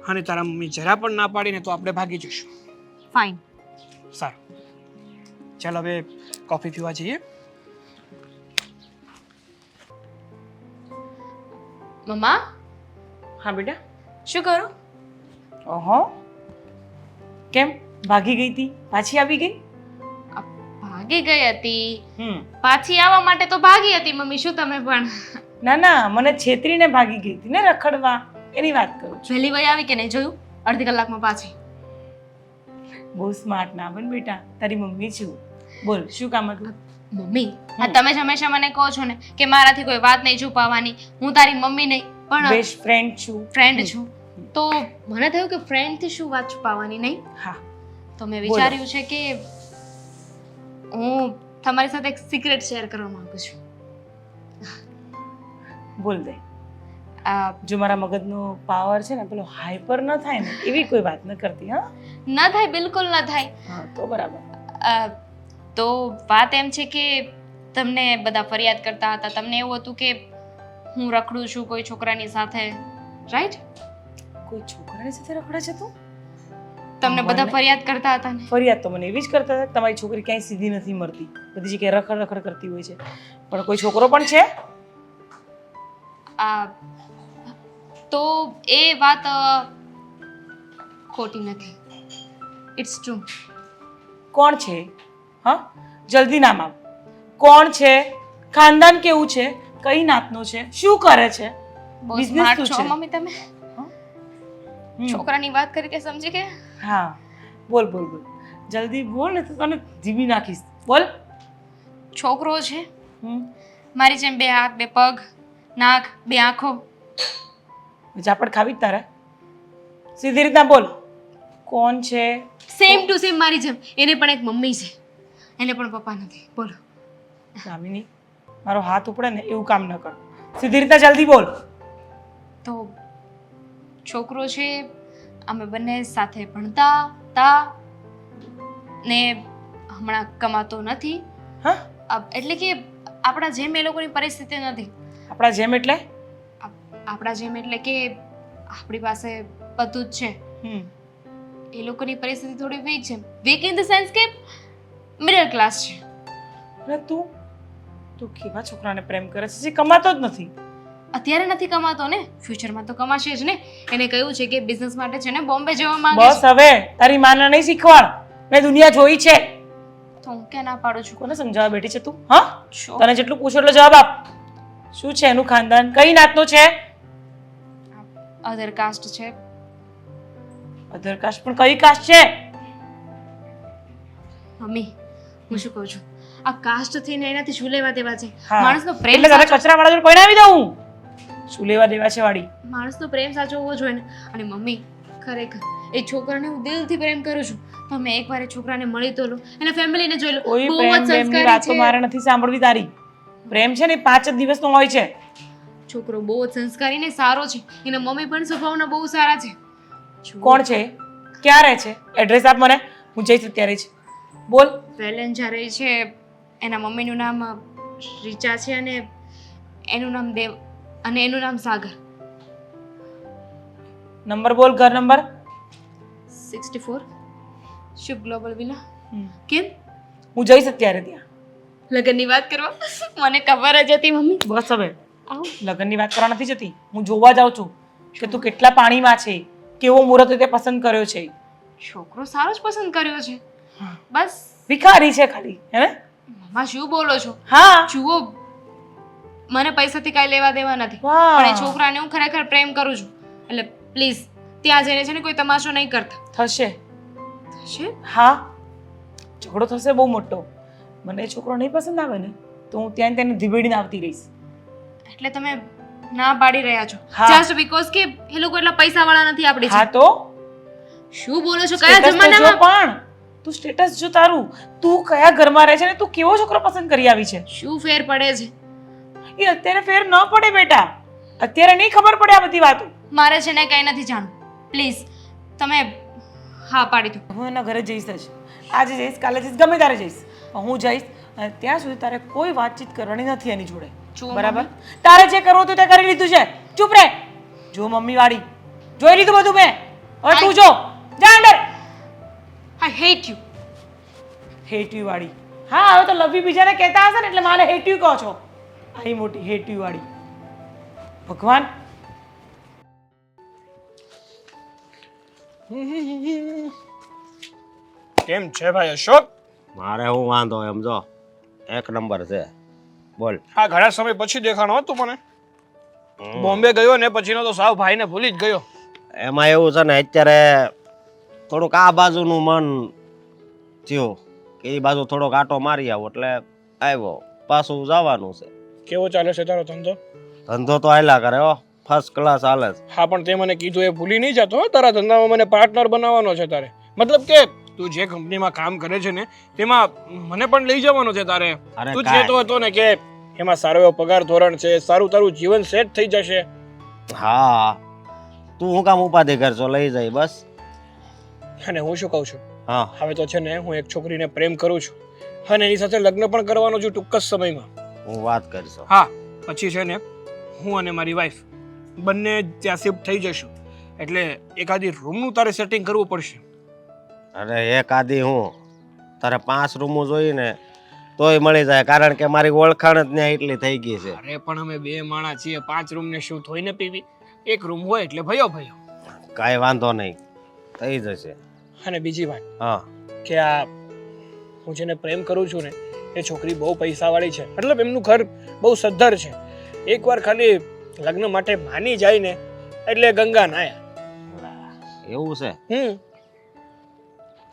અને તારા મમ્મી જરા પણ ના પાડીને તો આપણે ભાગી જઈશું. ફાઇન. સારું, ચાલ હવે કોફી પીવા જઈએ. મમ્મા હા બેટા. શું કરું? ઓહો, કેમ ભાગી ગઈ હતી પાછી આવી ગઈ? ભાગી ગઈ હતી, હમ પાછી આવવા માટે તો ભાગી હતી મમ્મી. શું તમે પણ ના ના, મને છેતરીને ભાગી ગઈ હતી ને રખડવા, એની વાત કરું છું. વહેલી વહી આવી કે નહીં જોયું? અડધી કલાકમાં પાછી. બહુ સ્માર્ટ ના બન બેટા, તારી મમ્મી છું. બોલ શું કામ હતું? મમ્મી, આ તમે જ હંમેશા મને કહો છો ને કે મારાથી કોઈ વાત નહીં છુપાવવાની, હું તારી મમ્મી નહીં પણ બેસ્ટ ફ્રેન્ડ છું. ફ્રેન્ડ છું. તો મને થયું કે ફ્રેન્ડથી શું વાત છુપાવવાની નહીં. હા તો મેં બોલો. વિચાર્યું છે કે હું તમારી સાથે એક સિક્રેટ શેર કરવા માંગુ છું. બોલ દે. આ જો મારા મગજનો પાવર છે ને પેલો હાઈપર ન થાય ને એવી કોઈ વાત ન કરતી. હા ન થાય, બિલકુલ ન થાય. હા તો બરાબર. તો વાત એમ છે કે તમને બધા ફરિયાદ કરતા હતા, તમને એવું હતું કે હું રખડું છું કોઈ છોકરાની સાથે, રાઈટ? કોઈ છોકરાની સાથે રખડે છે તું? તમને બધા મને- ફરિયાદ કરતા હતા ને? ફરિયાદ તો મને એવી જ કરતા હતા કે તમારી છોકરી ક્યાંય સીધી નથી મળતી, બધી જગ્યાએ રખડ રખડ કરતી હોય છે. પણ કોઈ છોકરો પણ છે? આ તો એ વાત ખોટી નથી. It's true. કોણ છે? હા જલ્દી નામ આપ. કોણ છે? ખાનદાન કેવું છે? કઈ નાતનો છે? શું કરે છે? બહુ Business સ્માર્ટ શું છો છે? મમ્મી તમે. હમ. છોકરાની વાત કરી કે સમજી કે હા બોલ બોલ બોલ, જલ્દી બોલ ને તો તને ધીમી નાખીશ. બોલ. છોકરો છે હમ મારી જેમ, બે હાથ, બે પગ, નાક, બે આંખો. ઝાપડ ખાવી જ તારે? સીધી રીતના બોલ. કોણ છે? સેમ ટુ સેમ મારી જેમ. એને પણ એક મમ્મી છે, એને પણ પપ્પા નથી. બોલો. દામિની, મારો હાથ ઉપડે ને એવું કામ ન કર. સીધી રીતના જલ્દી બોલ. તો છોકરો છે, અમે બંને સાથે ભણતા તા ને હમણાં કમાતો નથી. હા એટલે કે આપણા જેમ એ લોકોની પરિસ્થિતિ નથી. આપણા જેમ એટલે? આપણા જેમ એટલે કે આપણી પાસે બધું જ છે. હમ એ લોકોની પરિસ્થિતિ થોડી વીક છે. વીક ઇન ધ સેન્સ કે મિડલ ક્લાસ છે. અને તું તું કેવા છોકરાને પ્રેમ કરે છે જે કમાતો જ નથી? અત્યારે નથી કમાતો ને, ફ્યુચરમાં તો કમાશે જ ને. એને કહ્યું છે કે બિઝનેસ માટે છે ને બોમ્બે જવા માંગે બસ છે. હવે તારી માને નહીં શીખવાડ. મેં દુનિયા જોઈ છે. તો હું ક્યાં ના પાડું છું? કોને સમજાવવા બેઠી છે તું? હા છો તને જેટલું પૂછો એટલો જવાબ આપ. શું છે એનું ખાનદાન? કઈ નાતનું છે? અધર કાસ્ટ છે. Other caste? પણ કઈ કાસ્ટ છે? મમ્મી, હું શું કહું છું, આ કાસ્ટ થઈને એનાથી શું લેવા દેવા છે? હા. માણસનો પ્રેમ એટલે તારે સાચો- કચરા વાળા જોડે પરણાવી દઉં? શું લેવા દેવા છે વાળી? માણસનો પ્રેમ સાચો હોવો જોઈએ ને. અને મમ્મી, ખરેખર એ છોકરાને હું દિલથી પ્રેમ કરું છું. તમે એકવાર એ છોકરાને મળી તો લો, એના ફેમિલીને જોઈ લો. કોઈ બહુ પ્રેમ જ પ્રેમની સંસ્કારી વાતો છે. મારે નથી સાંભળવી તારી. પ્રેમ છે ને 5 જ દિવસનો હોય છે. છોકરો બહુ જ સંસ્કારી ને સારો છે. એના મમ્મી પણ સ્વભાવના બહુ સારા છે. જુઓ, કોણ છે? ક્યાં રહે છે? એડ્રેસ આપ મને, હું જઈશ અત્યારે જ. બોલ. વેલેન્જા રહે છે. એના મમ્મીનું નામ રીચા છે અને એનું નામ દેવ અને એનું નામ સાગર. નંબર બોલ, ઘર નંબર. 64 શુભ ગ્લોબલ વિલા. હમ. કેમ હું જઈશ અત્યારે ત્યાં. લગ્નની વાત કરવા? મને ખબર જ હતી મમ્મી. બસ હવે આવો. લગ્નની વાત કરવા નથી જતી. હું જોવા જાઉં છું કે તું કેટલા પાણીમાં છે, કેવો મુહૂર્ત રીતે પસંદ કર્યો છે. છોકરો સારો જ પસંદ કર્યો છે. હા. બસ ભિખારી છે ખાલી, હે? મમ્મા શું બોલો છો? હા. જુઓ, મને પૈસાથી કાંઈ લેવા દેવા નથી, વાહ. પણ એ છોકરાને હું ખરેખર પ્રેમ કરું છું. એટલે પ્લીઝ ત્યાં જઈને છે ને કોઈ તમાશો નહીં કરતા. થશે. છે હા, ઝઘડો થશે બહુ મોટો. મને એ છોકરો નહીં પસંદ આવે ને તો હું ત્યાં તેને ધીબેડીને આવતી રહીશ. એટલે તમે ના પાડી રહ્યા છો હા. જસ્ટ બીકોઝ કે એ લોકો એટલા પૈસાવાળા નથી આપણી હા જેમ. તો શું બોલો છો? કયા સ્ટેટસ તો જો જમાનામાં? પણ તું સ્ટેટસ જો તારું, તું કયા ઘરમાં રહે છે ને તું કેવો છોકરો પસંદ કરી આવી છે. શું ફેર પડે છે? એ અત્યારે ફેર ન પડે બેટા. અત્યારે નહીં ખબર પડે આ બધી વાતો. મારે છે ને કંઈ નથી જાણવું. પ્લીઝ તમે હા પાડી દો. હું એના ઘરે જઈશ જ. આજે જઈશ, કાલે જઈશ, ગમે ત્યારે જઈશ. પણ હું જઈશ અને ત્યાં સુધી તારે કોઈ વાતચીત કરવાની નથી એની જોડે. જુઓ બરાબર? તારે જે કરવું હતું તે કરી લીધું છે. ચૂપ રહે. જો મમ્મી વાળી જોઈ લીધું બધું મેં. હવે તું જો, જા અંદર. I hate you. Hate you વાળી. હા, હવે તો લવ યુ બીજાને કહેતા હશે ને એટલે મારે હેટ યુ કહો છો. આઈ મોટી હેટ યુ વાળી. ભગવાન. કેમ છે ભાઈ અશોક? મારે હું વાંધો એમ જો એક નંબર છે. બોલ. હા, ઘણા સમય પછી દેખાણો હતો મને. બોમ્બે ગયો ને પછીનો તો સાવ ભાઈને ભૂલી જ ગયો. એમાં એવું છે ને અત્યારે થોડુંક આ બાજુનું મન થયું કે એ બાજુ થોડોક આટો મારી આવો એટલે આવ્યો. પાછું જવાનું છે. કેવો ચાલે છે તારો ધંધો? ધંધો તો હાલ્યા કરે હો, ફર્સ્ટ ક્લાસ હાલે છે. હા, પણ તે મને કીધું એ ભૂલી નહીં જતો હો. તારા ધંધામાં મને પાર્ટનર બનાવવાનો છે તારે. મતલબ કે તું જે કંપનીમાં કામ કરે છે ને તેમાં મને પણ લઈ જવાનો છે તારે. અરે તું કાંઈ. કહેતો હતો ને કે એમાં સારો એવો પગાર ધોરણ છે, સારું તારું જીવન સેટ થઈ જશે. હા, તું હું કામ ઉપાધિ કરશો, લઈ જાય બસ. અને હું શું કહું છું, હા, હવે તો છે ને હું એક છોકરીને પ્રેમ કરું છું અને એની સાથે લગ્ન પણ કરવાનો છું ટૂંક જ સમયમાં. હું વાત કરશો. હા, પછી છે ને હું અને મારી વાઈફ બંને ત્યાં શિફ્ટ થઈ જશું. એટલે એકાદી રૂમનું તારે સેટિંગ કરવું પડશે. અરે એક આદી હું તારે 5 રૂમો જોઈએ ને તોય મળી જાય, કારણ કે મારી ઓળખાણ જ ત્યાં એટલી થઈ ગઈ છે. અરે પણ અમે 2 માણસ છીએ, 5 રૂમને શું થોઈને પીવી? એક રૂમ હોય એટલે ભયો ભયો. કાંઈ વાંધો નહીં, થઈ જશે. અને બીજી વાત હા, કે આ હું જેને પ્રેમ કરું છું ને એ છોકરી બહુ પૈસાવાળી છે. મતલબ એમનું ઘર બહુ સદ્ધર છે. એકવાર ખાલી લગ્ન માટે માની જાય ને એટલે ગંગા નાયા. એવું છે.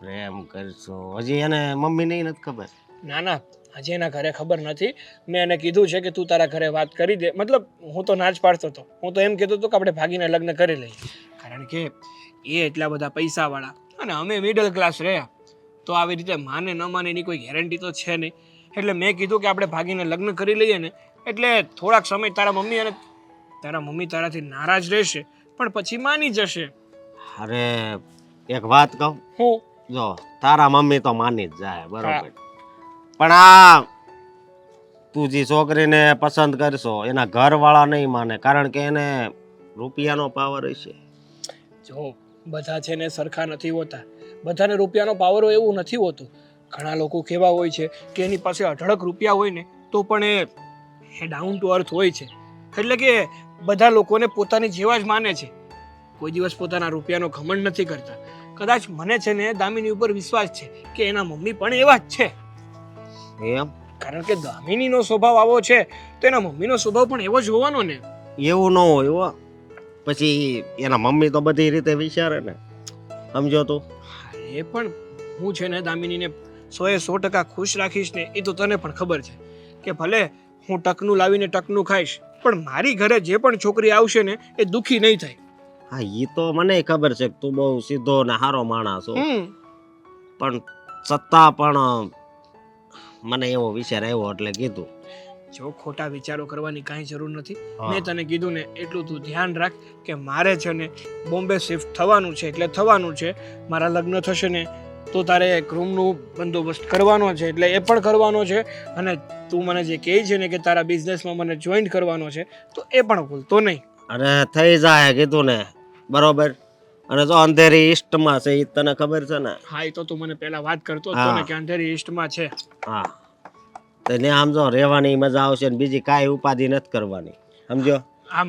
પ્રેમ કરશો હજી એને મમ્મી નહીં નથી ખબર? ના ના, હજી એના ઘરે ખબર નથી. મેં એને કીધું છે કે તું તારા ઘરે વાત કરી દે. મતલબ હું તો ના જ પાડતો હતો. હું તો એમ કહેતો હતો કે આપણે ભાગીને લગ્ન કરી લઈએ, કારણ કે એ એટલા બધા પૈસાવાળા અને અમે મિડલ ક્લાસ રહ્યા. તો આવી રીતે માને ન માને એની કોઈ ગેરંટી તો છે નહીં. એટલે મેં કીધું કે આપણે ભાગીને લગ્ન કરી લઈએ ને એટલે થોડાક સમય તારા મમ્મી તારાથી નારાજ રહેશે પણ પછી માની જશે. અરે એક વાત કહું, હું જો તારા મમ્મી તો માની જ જાય બરોબર, પણ આ તું જે છોકરીને પસંદ કરશો એના ઘરવાળા નહીં માને, કારણ કે એને રૂપિયાનો પાવર હશે. જો બધા છે ને સરખા નથી હોતા. બધાને રૂપિયાનો પાવર હોય એવું નથી હોતું. ઘણા લોકો કેવા હોય છે કે એની પાસે અઢળક રૂપિયા હોય ને તો પણ એ ડાઉન ટુ અર્થ હોય છે. એટલે કે બધા લોકોને પોતાની જેવા જ માને છે. કોઈ દિવસ પોતાના રૂપિયાનો ઘમંડ નથી કરતા. કદાચ મને છે ને દામિની ઉપર વિશ્વાસ છે કે એના મમ્મી પણ એવા જ છે. એમ? કારણ કે દામિનીનો સ્વભાવ આવો છે તો એના મમ્મીનો સ્વભાવ પણ એવો જ હોવાનો ને. એવું ન હોય હો. પછી એના મમ્મી તો બધી રીતે વિચારે ને, સમજો તું. એ પણ હું છે ને દામિનીને 100% ખુશ રાખીશ ને એ તો તને પણ ખબર છે કે ભલે હું ટકનું લાવીને ટકનું ખાઈશ પણ મારી ઘરે જે પણ છોકરી આવશે ને એ દુખી નહીં થાય. હા, એ તો મને ખબર છે કે તું બહુ સીધો ને સારો માણસ છો, પણ છતાં પણ મને એવો વિચાર આવ્યો એટલે કીધું. જો ખોટા વિચારો કરવાની કાંઈ જરૂર નથી. હા. મેં તને કીધું ને એટલું તું ધ્યાન રાખ કે મારે છે ને બોમ્બે શિફ્ટ થવાનું છે એટલે થવાનું છે. મારા લગ્ન થશે ને તો તારે એક રૂમનું બંદોબસ્ત કરવાનો છે એટલે એ પણ કરવાનો છે. અને તું મને જે કહે છે ને કે તારા બિઝનેસમાં મને જોઈન્ટ કરવાનો છે તો એ પણ ભૂલતો નહીં. અને થઈ જાય કીધું ને બરોબર. અને જો અંધેરી ઈસ્ટમાં છે એ તને ખબર છે ને? હા, એ તો તું મને પહેલા વાત કરતો હતો ને કે અંધેરી ઈસ્ટમાં છે. હા, તો ને આમ જો રહેવાની મજા આવશે ને બીજી કાંઈ ઉપાધિ નથી કરવાની, સમજો. આમ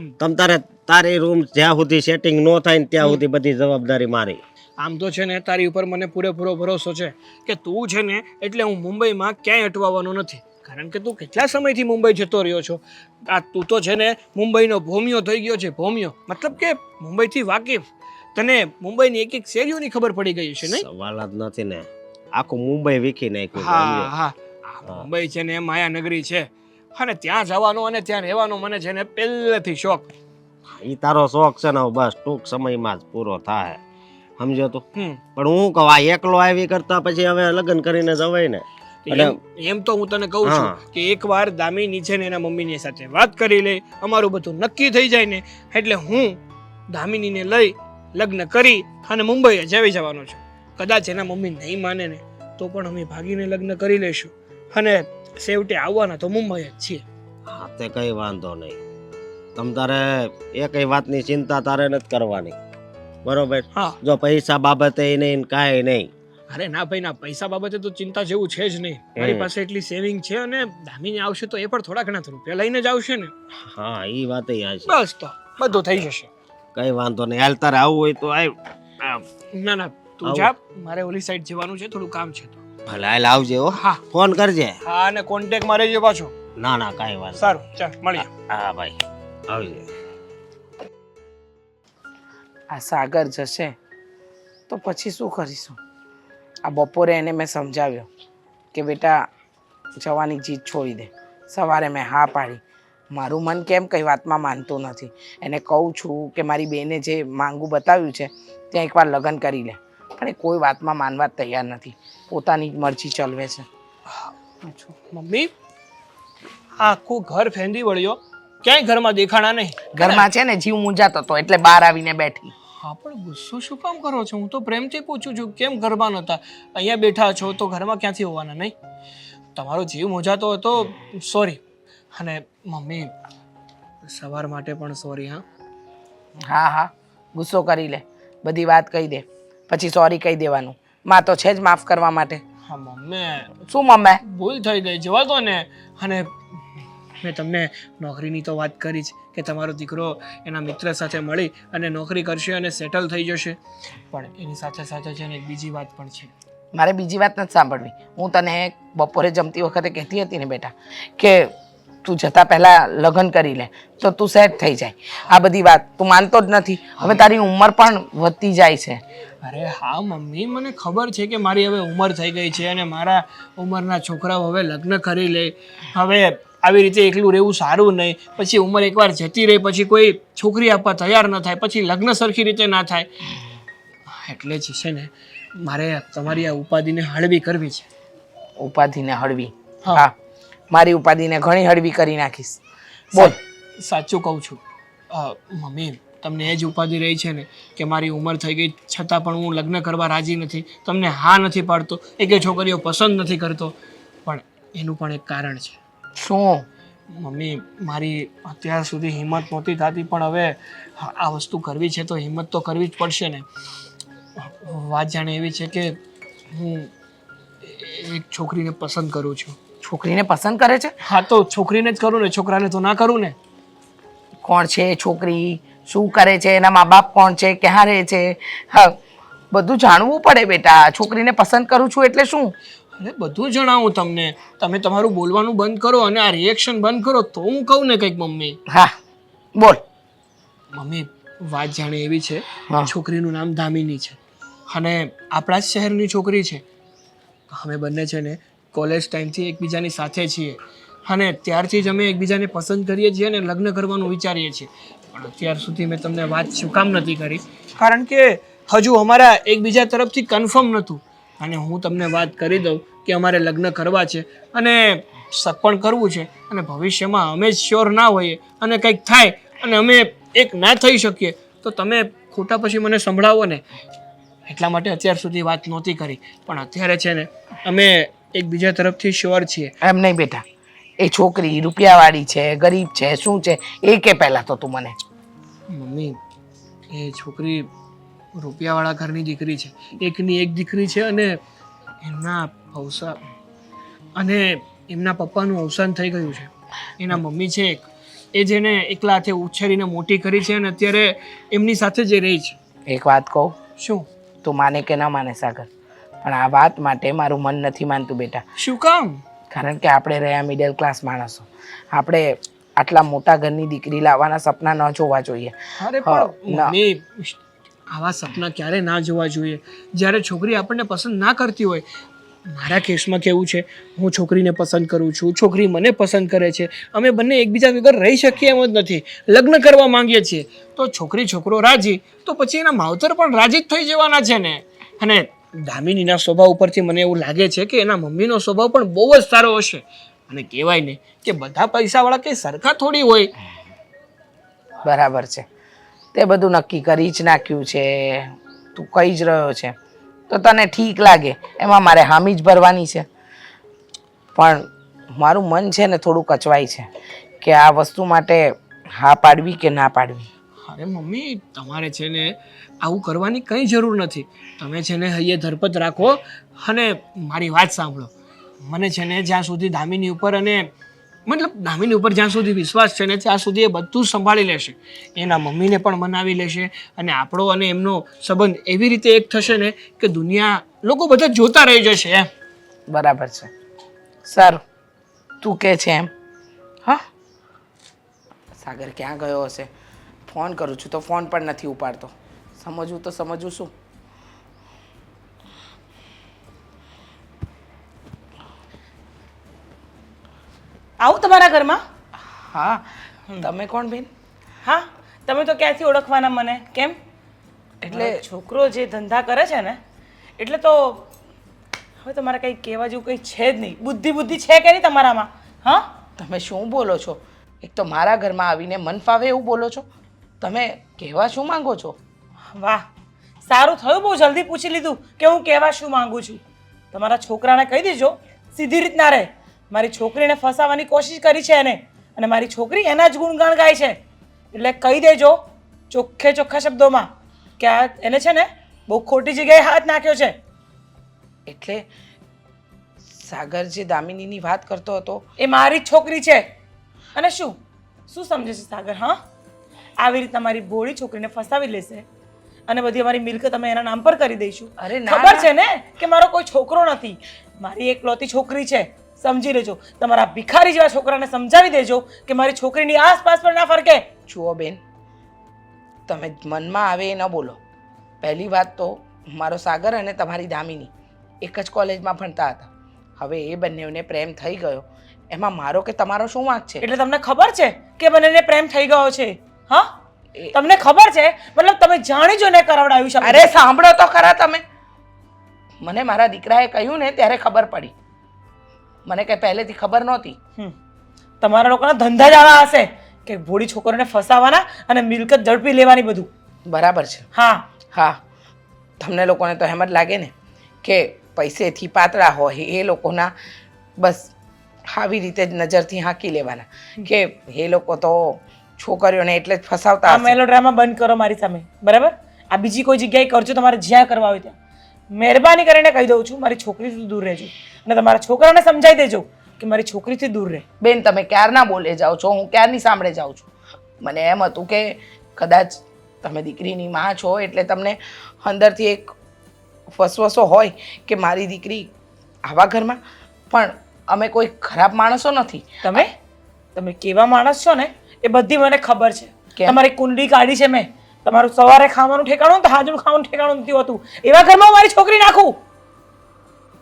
તારી રૂમ જ્યાં સુધી સેટિંગ ન થાય ને ત્યાં સુધી બધી જવાબદારી મારી. આમ તો છે ને તારી ઉપર મને પૂરેપૂરો ભરોસો છે કે તું છે ને એટલે હું મુંબઈમાં ક્યાંય અટવાવાનો નથી. કારણ કે તું કેટલા સમયથી મુંબઈ જતો રહ્યો છો. આ તું તો છે ને મુંબઈનો ભોમિયો થઈ ગયો છે. ભોમિયો મતલબ કે મુંબઈથી વાકેફ. તને મુંબઈની એક એક શેરીઓની ખબર પડી ગઈ છે નહીં? સવાલ જ નથી ને, આખું મુંબઈ વીખી નાખ્યું. હા હા, મુંબઈ છે ને માયાનગરી છે અને ત્યાં જવાનો અને ત્યાં રહેવાનો મને છે ને પહેલેથી શોખ. એ તારો શોખ છે ને બસ ટૂંક સમયમાં જ પૂરો થાય, સમજો તું. હમ પણ હું કહું આ એકલો આવી કરતા પછી હવે લગ્ન કરીને જવાય ને. એમ તો હું તને કહું છું હા. કે એકવાર દામિની છે ને એના મમ્મીની સાથે વાત કરી લે, અમારું બધું નક્કી થઈ જાય ને એટલે હું દામિનીને લઈ લગ્ન કરી અને મુંબઈ જ આવી જવાનો છું. કદાચ એના મમ્મી નહીં માને ને તો પણ અમે ભાગીને લગ્ન કરી લઈશું અને છેવટે આવવાના તો મુંબઈ જ છીએ. હા, તે કઈ વાંધો નહીં. તમ તારે એ કઈ વાતની ચિંતા તારે નથી કરવાની, બરોબર? હા. જો પૈસા બાબતે નહીં કાંઈ નહીં. અરે ના ભાઈ ના, પૈસા બાબતે તો ચિંતા જેવું છે જ નહીં. મારી પાસે એટલી સેવિંગ છે અને દામિની આવશે તો એ પણ થોડા ઘણા રૂપિયા લઈને જ આવશે ને. હા, એ વાત છે. બસ તો બધું થઈ જશે. કઈ વાંધો નહીં. હાલ તારે આવવું હોય તો આવ. ના ના, તું આવું. જા, મારે ઓલી સાઈડ જવાનું છે, થોડું કામ છે તો. ભલે હાલ આવજે હો, હા ફોન કરજે. હા, અને કોન્ટેક્ટ મારે છે પાછો. ના ના કાંઈ વાત સારું, ચાલ મળીએ. હા ભાઈ આવજે. આ સાગર જશે તો પછી શું કરીશું? આ બપોરે એને મેં સમજાવ્યો કે બેટા જવાની જીદ છોડી દે. સવારે મેં હા પાડી. મારું મન કેમ કઈ વાતમાં માનતું નથી. એને કહું છું કે મારી બેને જે માંગુ બતાવ્યું છે ત્યાં એકવાર લગ્ન કરી લે, પણ એ કોઈ વાતમાં માનવા તૈયાર નથી. પોતાની જ મરજી ચલવે છે. મમ્મી, આ આખું ઘર ફેંદી વળ્યો, ક્યાંય ઘરમાં દેખાણા નહીં. ઘરમાં છે ને જીવ મૂંઝાતો હતો એટલે બહાર આવીને બેઠી. હા, પણ ગુસ્સો શું કામ કરો છો? હું તો પ્રેમથી પૂછું છું, કેમ ઘરમાં નહોતા? અહીંયા બેઠા છો તો ઘરમાં ક્યાંથી હોવાના? નહીં, તમારો જીવ મોજાતો હતો, સોરી. અને મમ્મી, સવાર માટે પણ સોરી. હા હા હા, ગુસ્સો કરી લે, બધી વાત કહી દે, પછી સોરી કહી દેવાનું. માં તો છે જ માફ કરવા માટે. હા મમ્મી, શું મમ્મી? ભૂલ થઈ ગઈ, જવા દો ને. અને મેં તમને નોકરીની તો વાત કરી જ કે તમારો દીકરો એના મિત્ર સાથે મળી અને નોકરી કરશે અને સેટલ થઈ જશે, પણ એની સાથે સાથે છે ને એક બીજી વાત પણ છે. મારે બીજી વાત નથી સાંભળવી. હું તને બપોરે જમતી વખતે કહેતી હતી ને બેટા કે તું જતા પહેલા લગ્ન કરી લે તો તું સેટ થઈ જાય. આ બધી વાત તું માનતો જ નથી. હવે તારી ઉંમર પણ વધતી જાય છે. અરે હા મમ્મી, મને ખબર છે કે મારી હવે ઉંમર થઈ ગઈ છે અને મારા ઉંમરના છોકરાઓ હવે લગ્ન કરી લે. હવે આવી રીતે એકલું રહેવું સારું નહીં. પછી ઉંમર એકવાર જતી રહે પછી કોઈ છોકરી આપવા તૈયાર ન થાય, પછી લગ્ન સરખી રીતે ના થાય. એટલે જ છે ને મારે તમારી આ ઉપાધિને હળવી કરવી છે. ઉપાધિને હળવી? હા. હા, મારી ઉપાધિને ઘણી હળવી કરી નાખીશ. બોલ. સાચું કહું છું મમ્મી, તમને એ જ ઉપાધિ રહી છે ને કે મારી ઉંમર થઈ ગઈ છતાં પણ હું લગ્ન કરવા રાજી નથી, તમને હા નથી પાડતો, એકે છોકરીઓ પસંદ નથી કરતો. પણ એનું પણ એક કારણ છે. શું? મમ્મી, મારી અત્યાર સુધી હિંમત નહોતી થતી, પણ હવે આ વસ્તુ કરવી છે તો હિંમત તો કરવી જ પડશે ને. વાત જાણે એવી છે કે હું એક છોકરીને પસંદ કરું છું. છોકરીને પસંદ કરે છે? હા, તો છોકરીને જ કરું ને, છોકરાને તો ના કરું ને. કોણ છે એ છોકરી? શું કરે છે? એના મા બાપ કોણ છે? ક્યાં રહે છે? હા, બધું જાણવું પડે બેટા. છોકરીને પસંદ કરું છું એટલે શું? અરે બધું જણાવું તમને. તમે તમારું બોલવાનું બંધ કરો અને આ રિએક્શન બંધ કરો તો હું કહું ને કંઈક. મમ્મી, હા બોલ. મમ્મી, વાત જાણે એવી છે, હા. છોકરીનું નામ દામિની છે અને આપણા જ શહેરની છોકરી છે. અમે બંને છે ને કોલેજ ટાઈમથી એકબીજાની સાથે છીએ અને ત્યારથી જ અમે એકબીજાને પસંદ કરીએ છીએ અને લગ્ન કરવાનું વિચારીએ છીએ. પણ અત્યાર સુધી મેં તમને વાત શું કામ નથી કરી? કારણ કે હજુ અમારા એકબીજા તરફથી કન્ફર્મ નહોતું. અને હું તમને વાત કરી દઉં કે અમારે લગ્ન કરવા છે અને શક પણ કરવું છે અને ભવિષ્યમાં અમે જ શ્યોર ના હોઈએ અને કંઈક થાય અને અમે એક ના થઈ શકીએ તો તમે ખોટા પછી મને સંભળાવો ને. એટલા માટે અત્યાર સુધી વાત નહોતી કરી, પણ અત્યારે છે ને અમે એકબીજા તરફથી શ્યોર છીએ. એમ નહીં બેટા, એ છોકરી રૂપિયાવાળી છે, ગરીબ છે, શું છે એ કે પહેલાં તો તું મને. મમ્મી, એ છોકરી રૂપિયાવાળા ઘરની દીકરી છે, એકની એક દીકરી છે અને એમના અવસાન અને એમના પપ્પાનું અવસાન થઈ ગયું છે. એના મમ્મી છે એક, એ જેને એકલા હાથે ઉછેરીને મોટી કરી છે અને અત્યારે એમની સાથે જે રહી છે. એક વાત કહું, શું? તું માને કે ના માને સાગર, પણ આ વાત માટે મારું મન નથી માનતું બેટા. શું કામ? કારણ કે આપણે રહ્યા મિડલ ક્લાસ માણસો. આપણે આટલા મોટા ઘરની દીકરી લાવવાના સપના ન જોવા જોઈએ. અરે હા, પણ ના. મમ્મી, આવા સપના ક્યારે ના જોવા જોઈએ જ્યારે છોકરી આપણને પસંદ ના કરતી હોય. મારા કેસમાં કેવું છે, હું છોકરીને પસંદ કરું છું, છોકરી મને પસંદ કરે છે, અમે બંને એકબીજા વગર રહી શકીએ એમ જ નથી, લગ્ન કરવા માંગીએ છીએ. તો છોકરી છોકરો રાજી તો પછી એના માવતર પણ રાજી જ થઈ જવાના છે ને. અને દામિનીના સ્વભાવ ઉપરથી મને એવું લાગે છે કે એના મમ્મીનો સ્વભાવ પણ બહુ જ સારો હશે. અને કહેવાય ને કે બધા પૈસાવાળા કંઈ સરખા થોડી હોય. બરાબર છે, તે બધું નક્કી કરી જ નાખ્યું છે, તું કહી જ રહ્યો છે તો તને ઠીક લાગે એમાં મારે હામી જ ભરવાની છે. પણ મારું મન છે ને થોડું કચવાય છે કે આ વસ્તુ માટે હા પાડવી કે ના પાડવી. અરે મમ્મી, તમારે છે ને આવું કરવાની કંઈ જરૂર નથી. તમે છે ને હૈયે ધરપત રાખો અને મારી વાત સાંભળો. મને છે ને જ્યાં સુધી દામિની ઉપર અને મતલબ દામિની ઉપર જ્યાં સુધી વિશ્વાસ છે ને ત્યાં સુધી એ બધું જ સંભાળી લેશે. એના મમ્મીને પણ મનાવી લેશે અને આપણો અને એમનો સંબંધ એવી રીતે એક થશે ને કે દુનિયા લોકો બધા જોતા રહી જશે એમ. બરાબર છે. સારું, તું કે છે એમ. હા, સાગર ક્યાં ગયો હશે? ફોન કરું છું તો ફોન પણ નથી ઉપાડતો. સમજવું તો સમજવું શું. આવું તમારા ઘરમાં? હા, તમે કોણ બેન? હા, તમે તો ક્યાંથી ઓળખવાના મને? કેમ? એટલે છોકરો જે ધંધા કરે છે ને એટલે તો હવે તમારે કંઈ કહેવા જેવું કંઈ છે જ નહીં. બુદ્ધિ છે કે નહીં તમારામાં? હા, તમે શું બોલો છો? એક તો મારા ઘરમાં આવીને મન ફાવે એવું બોલો છો. તમે કહેવા શું માંગો છો? વાહ, સારું થયું બહુ જલ્દી પૂછી લીધું કે હું કહેવા શું માંગુ છું. તમારા છોકરાને કહી દેજો સીધી રીતના રહે. મારી છોકરીને ફસાવવાની કોશિશ કરી છે એને, અને મારી છોકરી એના જ ગુણગાન ગાય છે. એટલે કહી દેજો ચોખ્ખા શબ્દોમાં કે આ એને છે ને બહુ ખોટી જગ્યાએ હાથ નાખ્યો છે. એટલે સાગર જે દામિનીની વાત કરતો હતો એ મારી જ છોકરી છે. અને શું સમજે છે સાગર? હા, આવી રીતના મારી ભોળી છોકરીને ફસાવી લેશે અને બધી અમારી મિલકત અમે એના નામ પર કરી દઈશું. અરે ના, ખબર છે ને કે મારો કોઈ છોકરો નથી, મારી એકલૌતી છોકરી છે. સમજી લેજો. તમારા ભિખારી જેવા છોકરાને સમજાવી દેજો કે મારી છોકરીની આસપાસ પણ ના ફરકે. જુઓ બેન, તમે મનમાં આવે એ ન બોલો. પહેલી વાત તો મારો સાગર અને તમારી દામિની એક જ કોલેજમાં ભણતા હતા. હવે એ બંનેને પ્રેમ થઈ ગયો, એમાં મારો કે તમારો શું વાંક છે? એટલે તમને ખબર છે કે બંનેને પ્રેમ થઈ ગયો છે? હા, તમને ખબર છે? મતલબ તમે જાણી જોઈને કરાવડાવ્યું છે? અરે સાંભળો તો ખરા તમે. મને મારા દીકરાએ કહ્યું ને ત્યારે ખબર પડી. મને કઈ પહેલેથી ખબર નહોતી. તમારા લોકોના ધંધા જ આવા હશે કે ભોળી છોકરીને ફસાવાના અને મિલકત ઝડપી લેવાની બધું. બરાબર છે. હા હા, તમને લોકોને તો એમ જ લાગે ને કે પૈસેથી પાતળા હોય એ લોકોના બસ આવી રીતે જ નજરથી હાંકી લેવાના કે એ લોકો તો છોકરીઓને એટલે જ ફસાવતા આ હશે. મેલોડ્રામા બંધ કરો મારી સામે, બરાબર? આ બીજી કોઈ જગ્યાએ કરજો, તમારે જ્યાં કરવા હોય ત્યાં. મહેરબાની કરીને કહી દઉં છું, મારી છોકરીથી દૂર રહેજો અને તમારા છોકરાને સમજાવી દેજો કે મારી છોકરીથી દૂર રહે. બેન, તમે ક્યારના બોલે જાઓ છો, હું ક્યારની સાંભળે જાઉં છું. મને એમ હતું કે કદાચ તમે દીકરીની માં છો એટલે તમને અંદરથી એક વસવસો હોય કે મારી દીકરી આવા ઘરમાં. પણ અમે કોઈ ખરાબ માણસો નથી. તમે કેવા માણસ છો ને એ બધી મને ખબર છે. કેમ? તમારી કુંડલી કાઢી છે મેં. તમારું સવારે ખાવાનું ઠેકાણું તો હાજનું ખાવાનું ઠેકાણું નથી હોતું. એવા ઘરમાં હું મારી છોકરી નાખું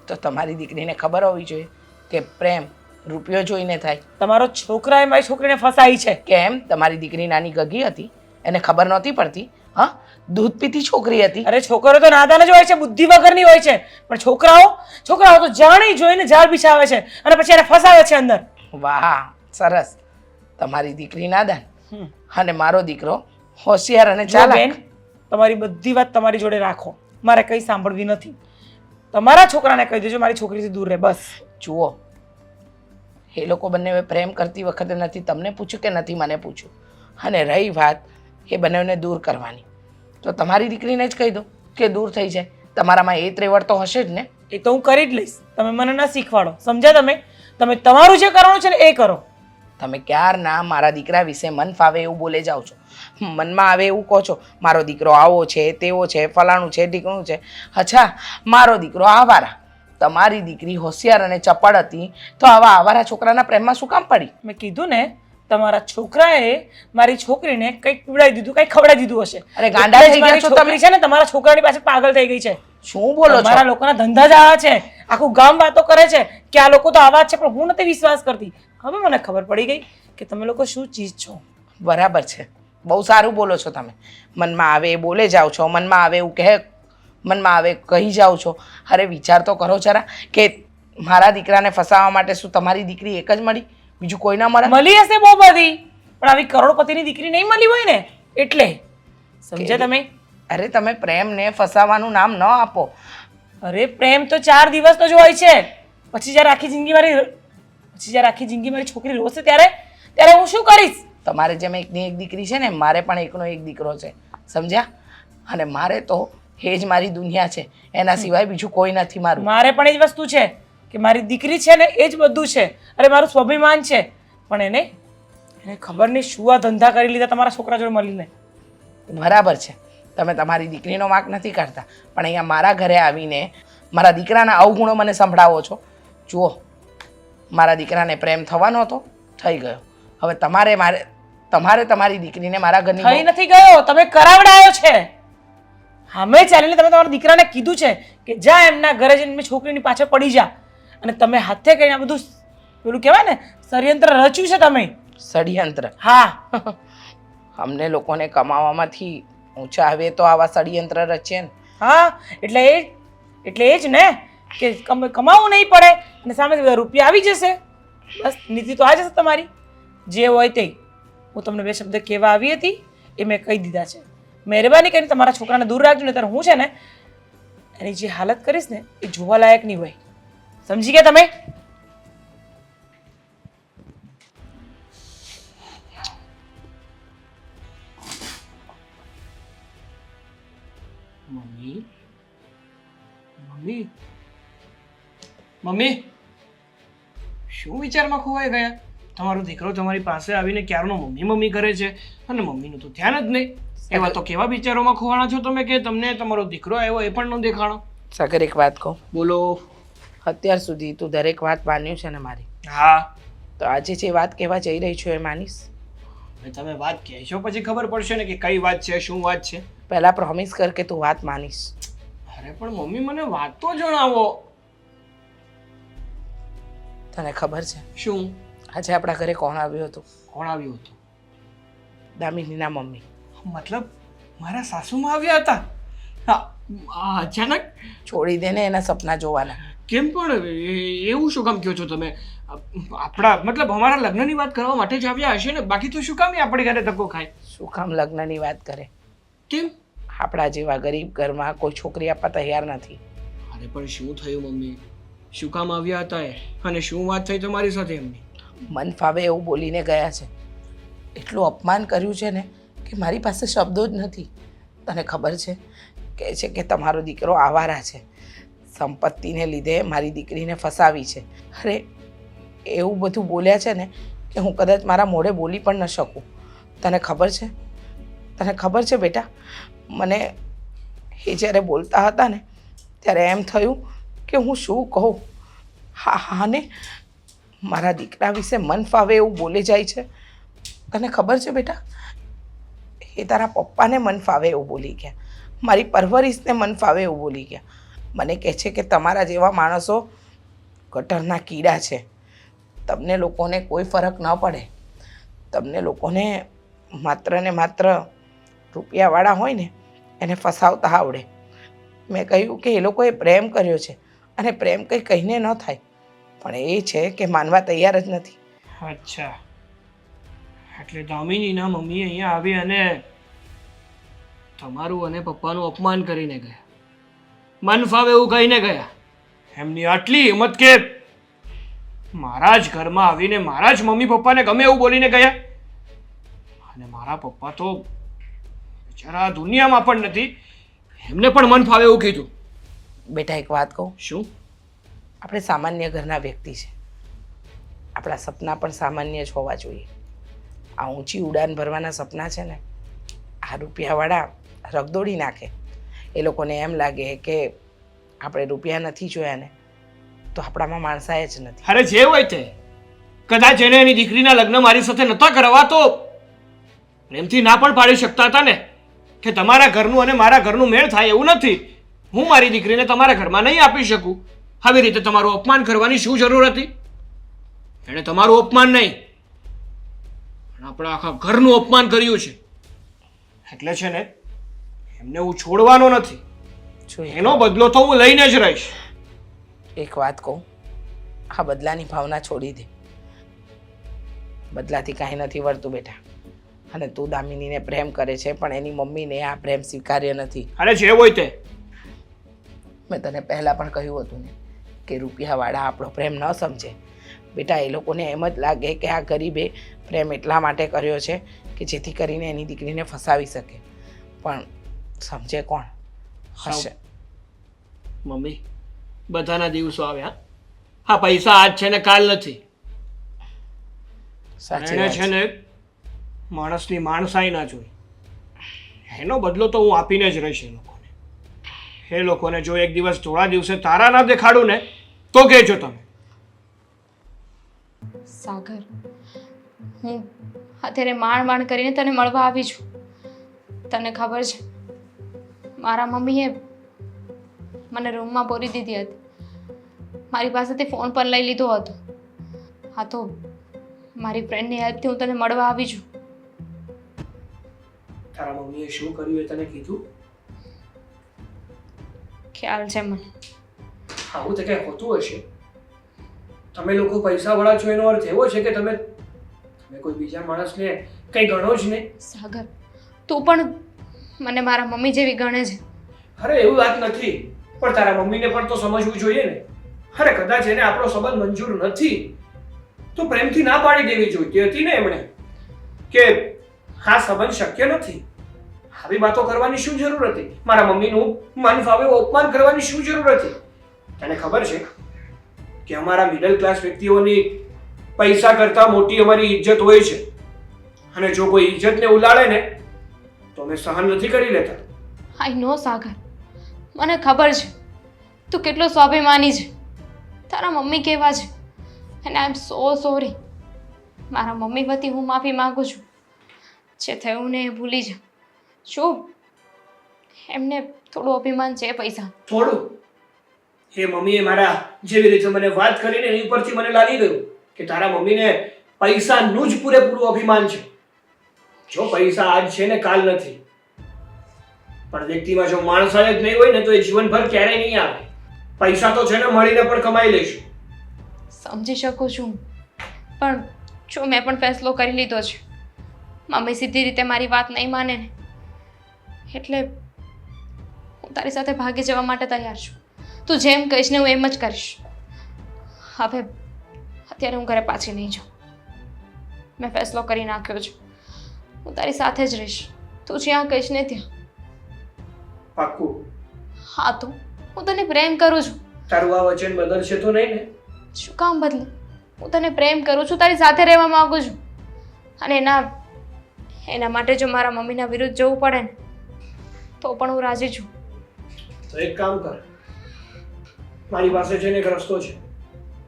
તો તમારી દીકરીને ખબર હોવી જોઈએ કે પ્રેમ રૂપિયો જોઈને થાય. તમારો છોકરાએ મારી છોકરીને ફસાઈ છે. કેમ? તમારી દીકરી નાની ગગી હતી, એને ખબર નહોતી પડતી? હા, દૂધ પીતી છોકરી હતી. અરે છોકરો તો નાદાન જ હોય છે, બુદ્ધિ વગરની હોય છે. પણ છોકરાઓ તો જાણી જોઈને જાળ બિછાવે છે અને પછી એને ફસાવે છે અંદર. વાહ, સરસ. તમારી દીકરી નાદાન અને મારો દીકરો હોશિયાર અને ચાલાક. તમારી બધી વાત તમારી જોડે રાખો, મારે કંઈ સાંભળવી નથી. તમારા છોકરાને કહી દેજો મારી છોકરીથી દૂર રહે, બસ. જુઓ, એ લોકો બંને પ્રેમ કરતી વખતે નથી તમને પૂછ્યું કે નથી મને પૂછ્યું. અને રહી વાત એ બંનેને દૂર કરવાની, તો તમારી દીકરીને જ કહી દો કે દૂર થઈ જાય. તમારામાં એ ત્રેવડ તો હશે જ ને? એ તો હું કરી જ લઈશ. તમે મને ના શીખવાડો, સમજ્યા? તમે તમારું જે કરવાનું છે ને એ કરો. તમે ક્યારના મારા દીકરા વિશે મન ફાવે એવું બોલે જાઓ છો, મનમાં આવે એવું કહો છો. મારો દીકરો આવો છે, તેવો છે, ફલાણું છે, ઢીકણું છે. અચ્છા, મારો દીકરો આવારા. તમારી દીકરી હોશિયાર અને ચપળ હતી તો આવા આવારા છોકરાના પ્રેમમાં શું કામ પડી? મેં કીધું ને, તમારા છોકરાએ મારી છોકરીને કંઈક પીવડાવી દીધું, કંઈક ખવડાવી દીધું હશે. અરે ગાંડા થઈ ગયા છો તમે. છોકરી છે ને તમારા છોકરાની પાસે પાગલ થઈ ગઈ છે. શું બોલો છો? તમારા લોકોના ધંધા જ આવા છે. આખું ગામ વાતો કરે છે કે આ લોકો તો આવા જ છે, પણ હું નથી વિશ્વાસ કરતી. હવે મને ખબર પડી ગઈ કે તમે લોકો શું ચીજ છો. બરાબર છે, બહુ સારું બોલો છો તમે. મનમાં આવે એ બોલે જાઓ છો, મનમાં આવે એવું મનમાં આવે કહી જાઓ છો. અરે વિચાર તો કરો જરા કે મારા દીકરાને ફસાવવા માટે શું તમારી દીકરી એક જ મળી, બીજું કોઈ ના મળે? મળી હશે બહુ બધી, પણ આવી કરોડપતિની દીકરી નહીં મળી હોય ને એટલે. સમજ્યા તમે? અરે તમે પ્રેમને ફસાવાનું નામ ન આપો. અરે પ્રેમ તો 4 દિવસનો જ હોય છે. પછી જ્યારે આખી જિંદગી મારી છોકરી રોશે ત્યારે હું શું કરીશ? તમારે જેમ એકની એક દીકરી છે ને, મારે પણ એકનો એક દીકરો છે, સમજ્યા? અને મારે તો એ જ મારી દુનિયા છે, એના સિવાય બીજું કોઈ નથી મારું. મારે પણ એ જ વસ્તુ છે કે મારી દીકરી છે ને એ જ બધું છે. અરે મારું સ્વાભિમાન છે. પણ એને ખબર નહીં શું આ ધંધા કરી લીધા તમારા છોકરા જોડે મળીને. બરાબર છે, તમે તમારી દીકરીનો વાંક નથી કાઢતા, પણ અહીંયા મારા ઘરે આવીને મારા દીકરાના અવગુણો મને સંભળાવો છો. જુઓ, મારા દીકરાને પ્રેમ થવાનો હતો, થઈ ગયો. હવે તમારે તમારી દીકરીને મારા ઘરની થઈ નથી ગયો, તમે કરાવડાયો છે. અમે ચાલીને તમે તમારા દીકરાને કીધું છે કે જા એમના ઘરે જઈને મેં છોકરીની પાછળ પડી જા, અને તમે હાથે કરીને આ બધું પેલું કહેવાય ને ષડયંત્ર રચ્યું છે તમે. ષડયંત્ર? હા. અમને લોકોને કમાવામાંથી ઊંચા આવે તો આવા ષડયંત્ર રચે ને. હા, એટલે એ જ ને કે કમાવું નહીં પડે અને સામે બધા રૂપિયા આવી જશે. બસ નીતિ તો આ જશે તમારી. જે હોય તે હું તમને બે શબ્દ કહેવા આવી હતી એ મેં કહી દીધા છે. મહેરબાની કરીને તમારા છોકરાને દૂર રાખજો, ને ત્યારે હું છે ને એની જે હાલત કરીશ ને એ જોવા લાયક નહીં હોય. સમજી ગયા તમે? મમ્મી મમ્મી મમ્મી શું વિચારમાં ખોવાઈ ગયા? તમારો દીકરો તમારી પાસે આવીને ક્યારનો મમ્મી મમ્મી કરે છે અને મમ્મીનું તો ધ્યાન જ નહીં. એવા તો કેવા વિચારોમાં ખોવાણા છો તમે કે તમને તમારો દીકરો આવ્યો એ પણ ન દેખાણો? સાગર, એક વાત કહું? બોલો. અત્યાર સુધી તું દરેક વાત માન્યું છે ને મારી? હા. તો આજે જે વાત કહેવા જઈ રહી છું એ માનીશ? હવે તમે વાત કહેશો પછી ખબર પડશે ને કે કઈ વાત છે, શું વાત છે. પહેલા પ્રોમિસ કર કે તું વાત માનીશ. અરે પણ મમ્મી મને વાત તો જણાવો. તને ખબર છે શું? આજે આપણા ઘરે કોણ આવ્યું હતું? કોણ આવ્યું હતું? દામિનીના મમ્મી. મતલબ મારા સાસુમાં આવ્યા હતા? હા, અચાનક? છોડી દે ને એના સપના જોવાના. કેમ પણ એવું શું કામ કહો છો તમે? આપણા મતલબ અમારા લગ્નની વાત કરવા માટે જ આવ્યા હશે ને, બાકી તો શું કામ એ આપણે ઘરે ધક્કો ખાય? શું કામ લગ્નની વાત કરે? કેમ? આપણા જેવા ગરીબ ઘરમાં કોઈ છોકરી આપવા તૈયાર નથી. અરે પણ શું થયું મમ્મી? શું કામ આવ્યા હતા એ? અને શું વાત થઈ તમારી સાથે એમની? મન ફાવે એવું બોલીને ગયા છે. એટલું અપમાન કર્યું છે ને કે મારી પાસે શબ્દો જ નથી. તને ખબર છે કહે છે કે તમારો દીકરો આવારા છે, સંપત્તિને લીધે મારી દીકરીને ફસાવી છે. અરે એવું બધું બોલ્યા છે ને કે હું કદાચ મારા મોઢે બોલી પણ ન શકું. તને ખબર છે બેટા, મને એ જ્યારે બોલતા હતા ને ત્યારે એમ થયું કે હું શું કહું. હા ને, મારા દીકરા વિશે મન ફાવે એવું બોલે જાય છે. તને ખબર છે બેટા, એ તારા પપ્પાને મન ફાવે એવું બોલી ગયા, મારી પરવરિશને મન ફાવે એવું બોલી ગયા. મને કહે છે કે તમારા જેવા માણસો ગટરના કીડા છે, તમને લોકોને કોઈ ફરક ન પડે, તમને લોકોને માત્ર ને માત્ર રૂપિયાવાળા હોય ને એને ફસાવતા આવડે. મેં કહ્યું કે એ લોકોએ પ્રેમ કર્યો છે અને પ્રેમ કંઈ કહીને ન થાય, પણ એ છે કે માનવા તૈયાર જ નથી. અચ્છા, એટલે દામિનીના મમ્મી અહીંયા આવી અને તમારું અને પપ્પાનું અપમાન કરીને ગયા, મન ફાવે એવું કહીને ગયા. એમની આટલી હિંમત કે મારા જ ઘરમાં આવીને મારા જ મમ્મી પપ્પાને ગમે એવું બોલીને ગયા. અને મારા પપ્પા તો બિચારા દુનિયામાં પણ નથી, એમને પણ મન ફાવે એવું કીધું. બેટા એક વાત કહું? શું? આપણે સામાન્ય ઘરના વ્યક્તિ છે, આપણા સપના પણ સામાન્ય જ હોવા જોઈએ. આ ઊંચી ઉડાન ભરવાના સપના છે ને આ રૂપિયાવાળા રગદોડી નાખે. એ લોકોને એમ લાગે કે આપણે રૂપિયા નથી જોયા ને તો આપણામાં માણસાઈ જ નથી. અરે જે હોય તે, કદાચ એને એની દીકરીના લગ્ન મારી સાથે નહોતા કરવા તો પ્રેમથી ના પણ પાડી શકતા હતા ને કે તમારા ઘરનું અને મારા ઘરનું મેળ થાય એવું નથી, હું મારી દીકરીને તમારા ઘરમાં નહીં આપી શકું. આવી રીતે તમારું અપમાન કરવાની શું જરૂર હતી? એણે તમારું અપમાન નહીં પણ આપણા આખા ઘરનું અપમાન કર્યું છે. એટલે છે ને એમને હું છોડવાનો નથી, એનો બદલો તો હું લઈને જ રહીશ. એક વાત કહું, આ બદલાની ભાવના છોડી દે. બદલાથી કાંઈ નથી વળતું બેટા. અને તું દામિનીને પ્રેમ કરે છે પણ એની મમ્મીને આ પ્રેમ સ્વીકાર્ય નથી. અરે જે હોય તે, મેં તને પહેલાં પણ કહ્યું હતું ને કે રૂપિયાવાળા આપણો પ્રેમ ન સમજે. બેટા એ લોકોને એમ જ લાગે કે આ ગરીબે પ્રેમ એટલા માટે કર્યો છે કે જેથી કરીને એની દીકરીને ફસાવી શકે, પણ સમજે કોણ? હશે. મમ્મી, બધાના દિવસો આવ્યા. હા, પૈસા આજ છે ને કાલ નથી. સાચી એને વાત છે ને માણસની માણસાઈ ના જોઈ. એનો બદલો તો હું આપીને જ રહીશ એ લોકોને જો એક દિવસ થોડા દિવસે તારા ના દેખાડું ને તો કહેજો તમે. સાગર, હું અત્યારે માંડ કરીને તને મળવા આવી છું. તને ખબર છે, મારા મમ્મીએ મને રૂમમાં પૂરી દીધી હતી. મારી પાસેથી ફોન પણ લઈ લીધો હતો. હા, તો મારી ફ્રેન્ડની હેલ્પથી હું તને મળવા આવી છું. તારા મમ્મીએ શું કર્યું એ તને કીધું? ખ્યાલ છે મને. આવું તો ક્યાંક હોતું હશે. તમે લોકો પૈસાવાળા છો એનો અર્થ એવો છે કે તમે કોઈ બીજા માણસને કંઈ ગણો જ નહીં. સાગર, તું પણ મને મારા મમ્મી જેવી ગણે છે. અરે એવું વાત નથી, પણ તારા મમ્મીને પણ તો સમજવું જોઈએ ને. અરે કદાચ એને આપણો સંબંધ મંજૂર નથી તો પ્રેમથી ના પાડી દેવી જોઈતી હતી ને એમણે, કે હા સંબંધ શક્ય નથી. આવી વાતો કરવાની શું જરૂર હતી? મારા મમ્મીનું મન ફાવે અપમાન કરવાની શું જરૂર હતી? તને ખબર છે કે અમારા મિડલ ક્લાસ વ્યક્તિઓની પૈસા કરતા મોટી અમારી ઇજ્જત હોય છે, અને જો કોઈ ઇજ્જતને ઉલાળે ને તો અમે સહન નથી કરી લેતા. આઈ નો સાગર, મને ખબર છે તું કેટલો સ્વાભિમાની છે. તારા મમ્મી કેવા છે, અને આઈ એમ સો સોરી. મારા મમ્મી વતી હું માફી માંગુ છું. જે થયું ને એ ભૂલી જા. શું એમને થોડું અભિમાન છે પૈસા? થોડું? એ મમ્મીએ મારા જેવી રીતે મને વાત કરીને એની ઉપરથી મને લાગી ગયું કે તારા મમ્મીને પૈસાનું જ પૂરેપૂરું અભિમાન છે. જો પૈસા આજ છે ને કાલ નથી, પણ વ્યક્તિમાં જો માણસાઈ જ નહીં હોય ને તો એ જીવનભર ક્યારેય નહીં આવે. પૈસા તો છે ને મળીને પણ કમાઈ લઈશું. સમજી શકું છું, પણ જો મેં પણ ફેસલો કરી લીધો છે. મમ્મી સીધી રીતે મારી વાત નહીં માને ને એટલે હું તારી સાથે ભાગી જવા માટે તૈયાર છું. તું જેમ કહીશ ને હું એમ જ કરીશ. હવે અત્યારે હું ઘરે પાછી નહીં જાઉં. મેં ફેસલો કરી નાખ્યો છે. હું તારી સાથે જ રહીશ. તું જ્યાં કહીશ ને ત્યાં. પાક્કું? હા, તો હું તને પ્રેમ કરું છું. તારું આ વચન બદલશે તો નહીં ને? શું કામ બદલે? હું તને પ્રેમ કરું છું, તારી સાથે રહેવા માંગુ છું. અને એના માટે જો મારા મમ્મીના વિરુદ્ધ જવું પડે ને તો પણ હું રાજી છું. તો એક કામ કર, મારી પાસે છે ને એક રસ્તો છે.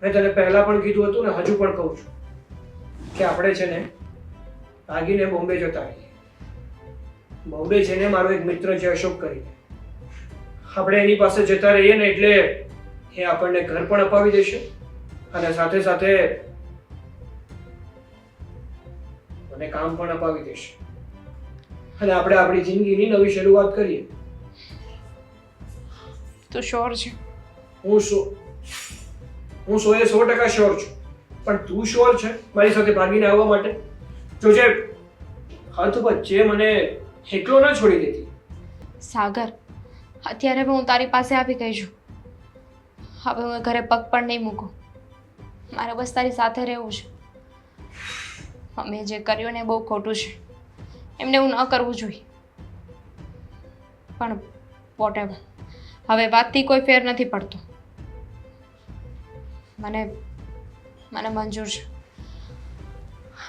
મેં તને પહેલા પણ કીધું હતું ને હજુ પણ કહું છું કે આપણે છે ને ભાગીને બોમ્બે જતા રહીએ. બોમ્બે છે ને મારો એક મિત્ર છે અશોક કરીને, આપણે એની પાસે જતા રહીએ ને એટલે એ આપણને ઘર પણ અપાવી દેશે અને સાથે સાથે મને કામ પણ અપાવી દેશે, અને આપણે આપણી જિંદગીની નવી શરૂઆત કરીએ. તું શ્યોર છે? હું 100% શ્યોર છું, પણ તું શ્યોર છે મારી સાથે ભાગીને આવવા માટે? જોજે હાથ વચ્ચે મને એકલો ના છોડી દેતી. સાગર, અત્યારે હું તારી પાસે આવી ગઈ છું. હવે હું ઘરે પગ પણ નહીં મૂકું. મારે બસ તારી સાથે રહેવું છે. મમ્મીએ જે કર્યું ને એ બહુ ખોટું છે. એમને એવું ન કરવું જોઈએ. પણ વોટેવર, હવે વાતથી કોઈ ફેર નથી પડતો. મને મંજૂર છે.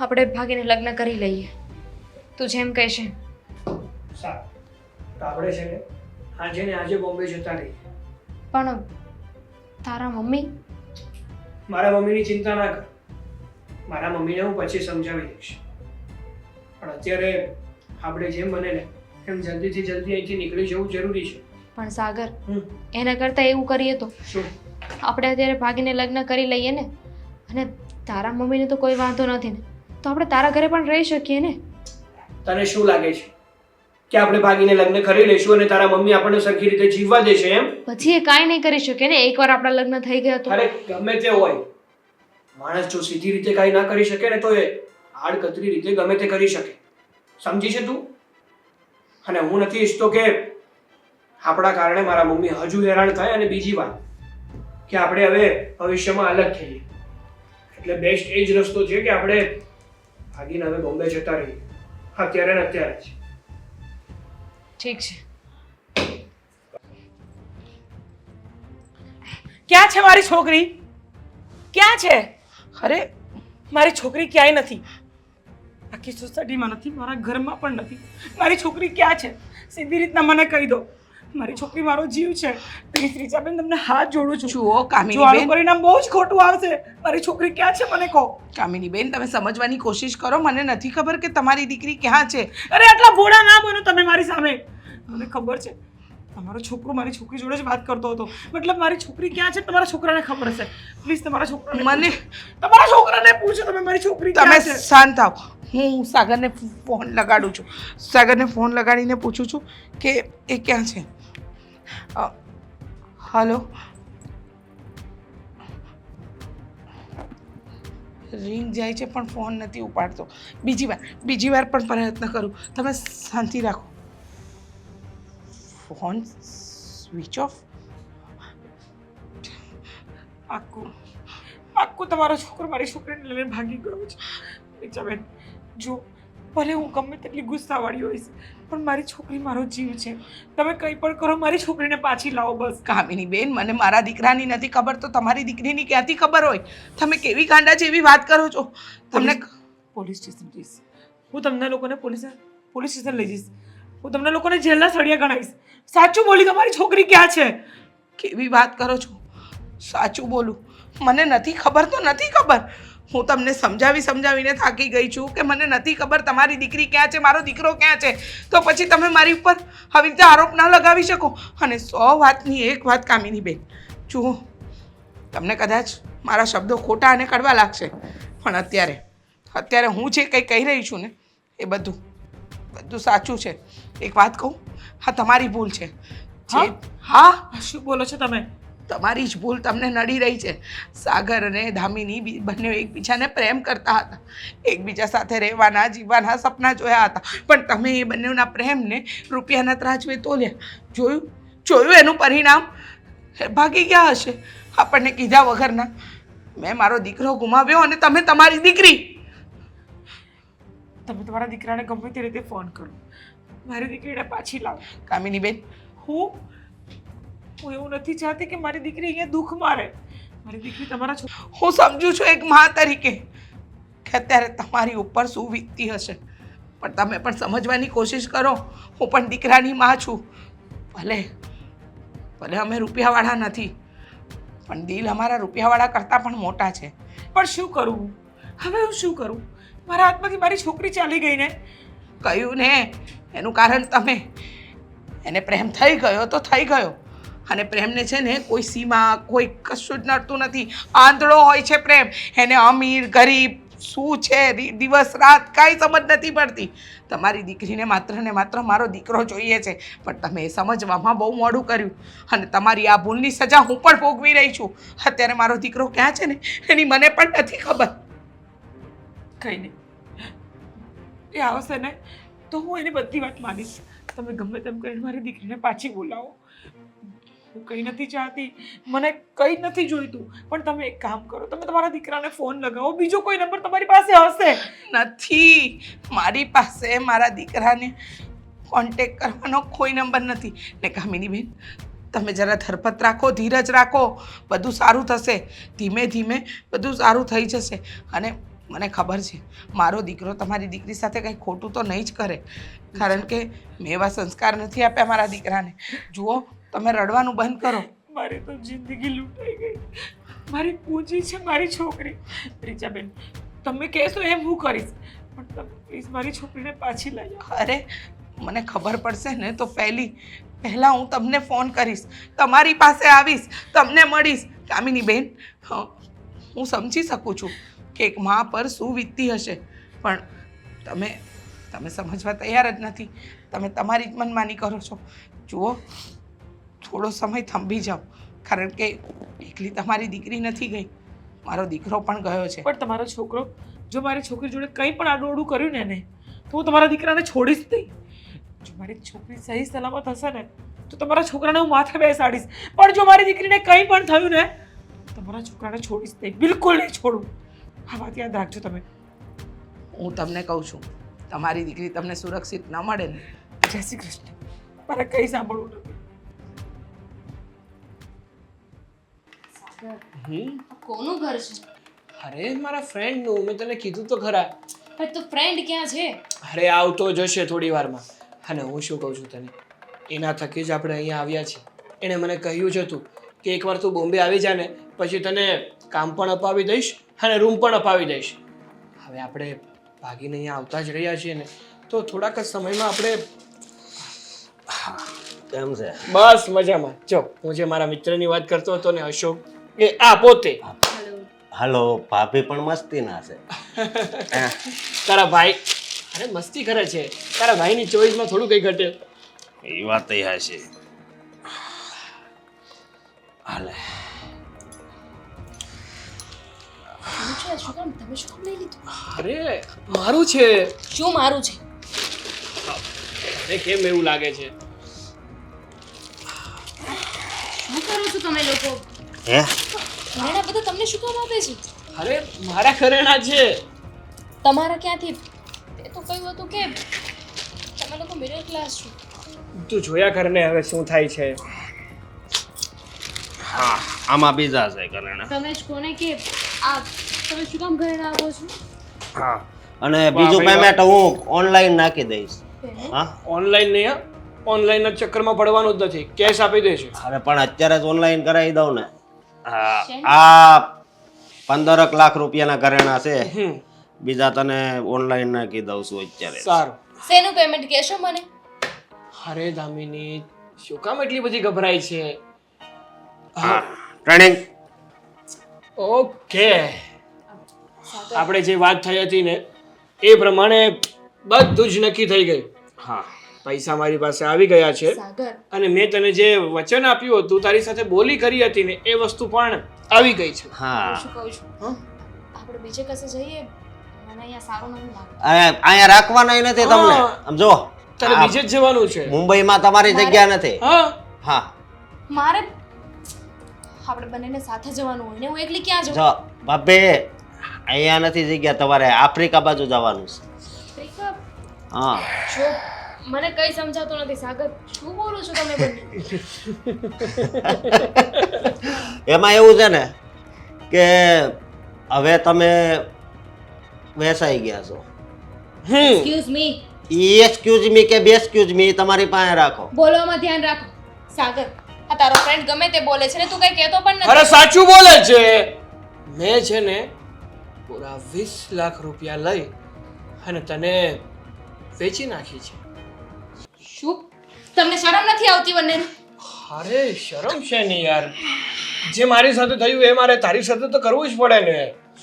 આપણે ભાગીને લગ્ન કરી લઈએ. તું જેમ કહેશે. સારું, તો આપણે છે ને આજે ને આજે બોમ્બે જતા રહીએ. પણ તારા મમ્મી? મારા મમ્મીની ચિંતા ના કર. મારા મમ્મીને હું પછી સમજાવી દઈશ, પણ અત્યારે આપણે જેમ બને ને એમ જલ્દીથી જલ્દી અહીંથી નીકળી જવું જરૂરી છે. પણ સાગર, એના કરતાં એવું કરીએ તો શું? આપણે અત્યારે ભાગીને લગ્ન કરી લઈએ ને, અને તારા મમ્મીને તો કોઈ વાંધો નથી ને, તો આપણે તારા ઘરે પણ રહી શકીએ ને. તને શું લાગે છે કે આપણે ભાગીને લગ્ન કરી લઈશું અને તારા મમ્મી આપણને સરખી રીતે જીવવા દેશે એમ? પછી એ કાંઈ નહીં કરી શકે ને, એકવાર આપણા લગ્ન થઈ ગયા તો. અરે ગમે તે હોય, માણસ જો સીધી રીતે કાંઈ ના કરી શકે ને તો એ આડકતરી રીતે ગમે તે કરી શકે. સમજી છે તું? અને હું નથી ઈચ્છતો કે આપણા કારણે મારા મમ્મી હજુ હેરાન થાય, અને બીજી વાત કે આપણે હવે ભવિષ્યમાં અલગ થઈએ. એટલે બેસ્ટ એ જ રસ્તો છે કે આપણે ભાગીને હવે બોમ્બે જતા રહીએ, અત્યારે ને અત્યારે જ. ઠીક છે. ક્યાં છે મારી છોકરી? ક્યાં છે? અરે મારી છોકરી ક્યાંય નથી, આખી સોસાયટીમાં નથી, મારા ઘરમાં પણ નથી. મારી છોકરી ક્યાં છે સીધી રીતના મને કહી દો. મારી છોકરી મારો જીવ છે. પ્લીઝ રીચાબેન, તમને હાથ જોડું છું. જુઓ જો આનું કામિનીબેન, પરિણામ બહુ જ ખોટું આવશે. મારી છોકરી ક્યાં છે મને કહો. કામિનીબેન તમે સમજવાની કોશિશ કરો. મને નથી ખબર કે તમારી દીકરી ક્યાં છે. અરે આટલા ભોળા ના બનો તમે મારી સામે. મને ખબર છે તમારો છોકરો મારી છોકરી જોડે જ વાત કરતો હતો. મતલબ મારી છોકરી ક્યાં છે તમારા છોકરાને ખબર હશે. પ્લીઝ તમારા છોકરાને તમારા છોકરાને પૂછો તમે મારી છોકરી તમે ક્યાં છે. શાંત થાવ. હું સાગરને ફોન લગાડું છું. સાગરને ફોન લગાડીને પૂછું છું કે એ ક્યાં છે. હલો, રિંગ જાય છે પણ ફોન નથી ઉપાડતો. બીજી વાર પણ પ્રયત્ન કરું. તમે શાંતિ રાખો. Phone switch off. આખું તમારો છોકરો મારી છોકરીને લઈને ભાગી ગયો છે. રીચાબેન, જો ભલે હું ગમે તેટલી ગુસ્સાવાળી હોઈશ પણ મારી છોકરી મારો જીવ છે. તમે કંઈ પણ કરો મારી છોકરીને પાછી લાવો બસ. કામિનીબેન, મને મારા દીકરાની નથી ખબર તો તમારી દીકરીની ક્યાંથી ખબર હોય? તમે કેવી ગાંડા જેવી વાત કરો છો. તમને પોલીસ સ્ટેશન જઈશ હું. તમને લોકોને પોલીસ સ્ટેશન લઈ જઈશ હું. તમને લોકોને જેલના સળિયા ગણાવીશ. સાચું બોલી તમારી છોકરી ક્યાં છે. કેવી વાત કરો છો? સાચું બોલું? મને નથી ખબર તો નથી ખબર. હું તમને સમજાવીને થાકી ગઈ છું કે મને નથી ખબર તમારી દીકરી ક્યાં છે, મારો દીકરો ક્યાં છે. તો પછી તમે મારી ઉપર આવી રીતે આરોપ ના લગાવી શકો. અને 100 વાતની એક વાત કામિનીબેન, જુઓ તમને કદાચ મારા શબ્દો ખોટા અને કડવા લાગશે પણ અત્યારે હું જે કંઈ કહી રહી છું ને એ બધું સાચું છે. એક વાત કહું, હા તમારી ભૂલ છે. હા, શું બોલો છો તમે? તમારી જ ભૂલ તમને નડી રહી છે. સાગર અને ધામિની બંને એકબીજાને પ્રેમ કરતા હતા. એકબીજા સાથે રહેવાના જીવવાના સપના જોયા હતા. પણ તમે એ બંનેના પ્રેમને રૂપિયાના ત્રાજવે તોલ્યા. જોયું એનું પરિણામ? ભાગી ગયા હશે આપણને કીધા વગરના. મેં મારો દીકરો ગુમાવ્યો અને તમે તમારી દીકરી. તમે તમારા દીકરાને ગમે તે રીતે ફોન કરો, મારી દીકરીને પાછી લાવો. કામિનીબેન, હું એવું નથી ચાહતી કે મારી દીકરી અહીંયા દુઃખ મારે. મારી દીકરી તમારા હું સમજુ છું એક મા તરીકે કે અત્યારે તમારી ઉપર શું વીતતી હશે પણ તમે પણ સમજવાની કોશિશ કરો. હું પણ દીકરાની મા છું. ભલે અમે રૂપિયાવાળા નથી પણ દિલ અમારા રૂપિયાવાળા કરતાં પણ મોટા છે. પણ શું કરું હવે? હું શું કરું? મારા હાથમાંથી મારી છોકરી ચાલી ગઈ ને. કહ્યું ને, એનું કારણ તમે. એને પ્રેમ થઈ ગયો તો થઈ ગયો. અને પ્રેમને છે ને કોઈ સીમા કોઈ કશું જ નડતું નથી. આંધળો હોય છે પ્રેમ. એને અમીર ગરીબ શું છે દિવસ રાત કાંઈ સમજ નથી પડતી. તમારી દીકરીને માત્ર ને માત્ર મારો દીકરો જોઈએ છે પણ તમે એ સમજવામાં બહુ મોડું કર્યું અને તમારી આ ભૂલની સજા હું પણ ભોગવી રહી છું. અત્યારે મારો દીકરો ક્યાં છે ને એની મને પણ નથી ખબર. કંઈ નહીં, એ આવશે ને તો હું એની બધી વાત માનીશ. તમે ગમે તેમ કરીને મારી દીકરીને પાછી બોલાવો. હું કંઈ નથી ચાહતી, મને કંઈ નથી જોઈતું. પણ તમે એક કામ કરો, તમે તમારા દીકરાને ફોન લગાવો. બીજો કોઈ નંબર તમારી પાસે હશે? નથી, મારી પાસે મારા દીકરાને કોન્ટેક્ટ કરવાનો કોઈ નંબર નથી. ને કામિનીબેન, તમે જરા ધરપત રાખો, ધીરજ રાખો, બધું સારું થશે. ધીમે ધીમે બધું સારું થઈ જશે. અને મને ખબર છે મારો દીકરો તમારી દીકરી સાથે કંઈ ખોટું તો નહીં જ કરે કારણ કે મેં એવા સંસ્કાર નથી આપ્યા મારા દીકરાને. જુઓ, તમે રડવાનું બંધ કરો. મારી તો જિંદગી લૂંટાઈ ગઈ. મારી પૂંજી છે મારી છોકરી. રીચાબેન, તમે કહેશો એમ હું કરીશ પણ તમે પ્લીઝ મારી છોકરીને પાછી લઈ આવો. અરે મને ખબર પડશે ને તો પહેલાં હું તમને ફોન કરીશ, તમારી પાસે આવીશ, તમને મળીશ. કામિનીબેન, હું સમજી શકું છું કે એક મા પર શું વીતતી હશે પણ તમે સમજવા તૈયાર જ નથી. તમે તમારી જ મનમાની કરો છો. જુઓ, થોડો સમય થંભી જાઓ કારણ કે એકલી તમારી દીકરી નથી ગઈ, મારો દીકરો પણ ગયો છે. પણ તમારો છોકરો, જો મારી છોકરી જોડે કંઈ પણ આડું કર્યું ને એને તો હું તમારા દીકરાને છોડીશ નહીં. જો મારી છોકરી સહી સલામત હશે ને તો તમારા છોકરાને હું માથે બેસાડીશ. પણ જો મારી દીકરીને કંઈ પણ થયું ને તમારા છોકરાને છોડીશ નહીં, બિલકુલ નહીં છોડું. આ વાત યાદ રાખજો તમે. હું તમને કહું છું, તમારી દીકરી તમને સુરક્ષિત ન મળે ને. જય શ્રી કૃષ્ણ. મારે કંઈ સાંભળવું નથી. કોનું ઘર છે? અરે મારા ફ્રેન્ડનું મેં તને કીધું તો ખરા. અરે તો ફ્રેન્ડ ક્યાં છે? અરે આવતો જશે થોડી વારમાં. અને હું શું કહું છું તને, એના થકી જ આપણે અહીંયા આવ્યા છીએ. એણે મને કહ્યું જ હતું કે એકવાર તું બોમ્બે આવી જા ને પછી તને કામ પણ અપાવી દઈશ અને રૂમ પણ અપાવી દઈશ. હવે આપણે ભાગીને અહીંયા આવતા જ રહ્યા છીએ ને તો થોડાક જ સમયમાં આપણે કેમ છે? બસ મજામાં. જો હું જે મારા મિત્રની વાત કરતો હતો ને અશોક, એ આ પોતે. હલો, ભાભી પણ મસ્તી ના છે. તારા ભાઈ અરે મસ્તી કરે છે. તારા ભાઈની ચોઈસમાં થોડું કઈ ઘટે. એ વાત છે. હાલે શું કામ તમે શું કામ લઈ લીધું? અરે મારું છે. શું મારું છે? અરે કેમ એવું લાગે છે? શું કરો છો તમે લોકો? હે ઘરેણા બધા તમને શું કામ આપે છે? અરે મારા ઘરેણા છે. તમારા ક્યાંથી? તે તો કહ્યું હતું કે તમે લોકો મિડલ ક્લાસ છો. તું જોયા કર ને હવે શું થાય છે. હા, આમાં બીજા છે ઘરેણા. તમે જ કોને કે આ તમે શું કામ ઘરેણા આપો છો? હા, અને બીજું પેમેન્ટ હું ઓનલાઈન નાખી દઈશ. હા, ઓનલાઈન નહીં હા, ઓનલાઈન ના ચક્કરમાં પડવાનું જ નથી. કેશ આપી દેશે. અરે પણ અત્યારે જ ઓનલાઈન કરાવી દઉં ને. હા, આ 15 લાખ રૂપિયાના ઘરેણા છે. બીજા તને ઓનલાઈન નાખી દઉં છું અત્યારે. સારું. શેનું પેમેન્ટ કહેશો મને? અરે દામિની શું કામ એટલી બધી ગભરાય છે? હા, ટ્રેનિંગ. ઓકે, આપણે જે વાત થઈ હતી ને એ પ્રમાણે બધું જ નક્કી થઈ ગયું. હા, પૈસા મારી પાસે આવી ગયા છે સાગર, અને મેં તને જે વચન આપ્યું હતું, તારી સાથે બોલી કરી હતી ને એ વસ્તુ પણ આવી ગઈ છે. હા, શું કહું છું? આપણે બીજે કસે જઈએ? મને અહીંયા સારું નથી લાગતું. અહીંયા રાખવાના નથી તમને. આમ જો, તારે બીજે જ જવાનું છે. મુંબઈમાં તમારી જગ્યા નથી. હા હા, મારે આપણે બંનેને સાથે જવાનું હોય ને હું એકલી ક્યાં જાઉં? જો બાપે, અહીંયા નથી જગ્યા, તમારે આફ્રિકા બાજુ જવાનું છે. આફ્રિકા? હા, જો મને કઈ સમજાતું નથી સાગર, શું બોલો છો તમે બંને? એમાં એવું છે ને કે હવે તમે વેસાઈ ગયા છો. એક્સક્યુઝ મી, એક્સક્યુઝ મી કે બેસ્ક્યુઝ મી તમારી પાસે રાખો. બોલવામાં ધ્યાન રાખો. સાગર, આ તારો ફ્રેન્ડ ગમે તે બોલે છે ને તું કઈ કહેતો પણ અરે નથી. સાચું બોલે છે. મેં છે ને પૂરા 20 લાખ રૂપિયા લઈ અને તને વેચી નાખી છે. શું તમને શરમ નથી આવતી બંનેને? અરે શરમ છે ને યાર, જે મારી સાથે થયું એ મારે તારી સાથે તો કરવું જ પડે ને.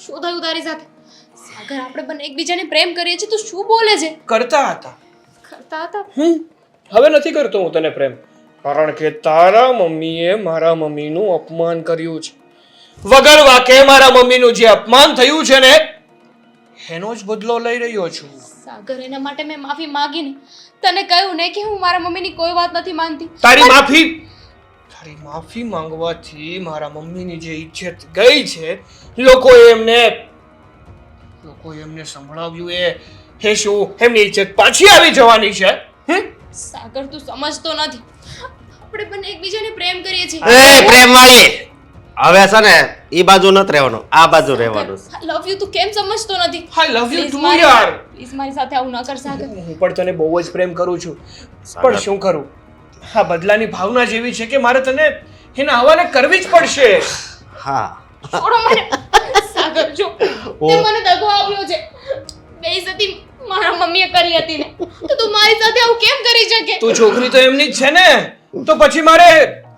શું થયું તારી સાથે? સાગર, આપણે બંને એકબીજાને પ્રેમ કરીએ છીએ, તું શું બોલે છે? કરતા હતા. કરતા હતા? હવે નથી કરતો હું તને પ્રેમ, કારણ કે તારા મમ્મીએ મારા મમ્મીનું અપમાન કર્યું છે. વગર વાકે મારા મમ્મીનું જે અપમાન થયું છે ને એનો જ બદલો લઈ રહ્યો છું. સાગર, એના માટે મેં માફી માંગીને તને કહ્યું ને કે હું મારા મમ્મીની કોઈ વાત નથી માનતી. તારી માફી માંગવાથી મારા મમ્મીની જે ઇજ્જત ગઈ છે, લોકોએ એમને સંભળાવ્યું એ શું એમની ઇજ્જત પાછી આવી જવાની છે? સાગર, તું સમજતો નથી. આપણે બંને એકબીજાને પ્રેમ કરીએ છીએ. એ પ્રેમ વાળી, હવે છે ને ઈ બાજુ નથી રહેવાનું, આ બાજુ રહેવાનું. લવ યુ તું કેમ સમજતો નથી? આઈ લવ યુ Please ટુ મારી- યાર. Please મારી સાથે આવું ન કર સાગર. હું પણ તને બહુ જ પ્રેમ કરું છું, પણ શું કરું? આ બદલાની ભાવના જેવી છે કે મારે તને એના હવાલે કરવી જ પડશે. હા, છોડો મને. સાગર, જો તે મને દગો આપ્યો છે. બેઇજ્જતી મારા મમ્મીએ કરી હતી ને, તો તું મારી સાથે આવું કેમ કરી શકે? તું છોકરી તો એમની જ છે ને, તો પછી મારે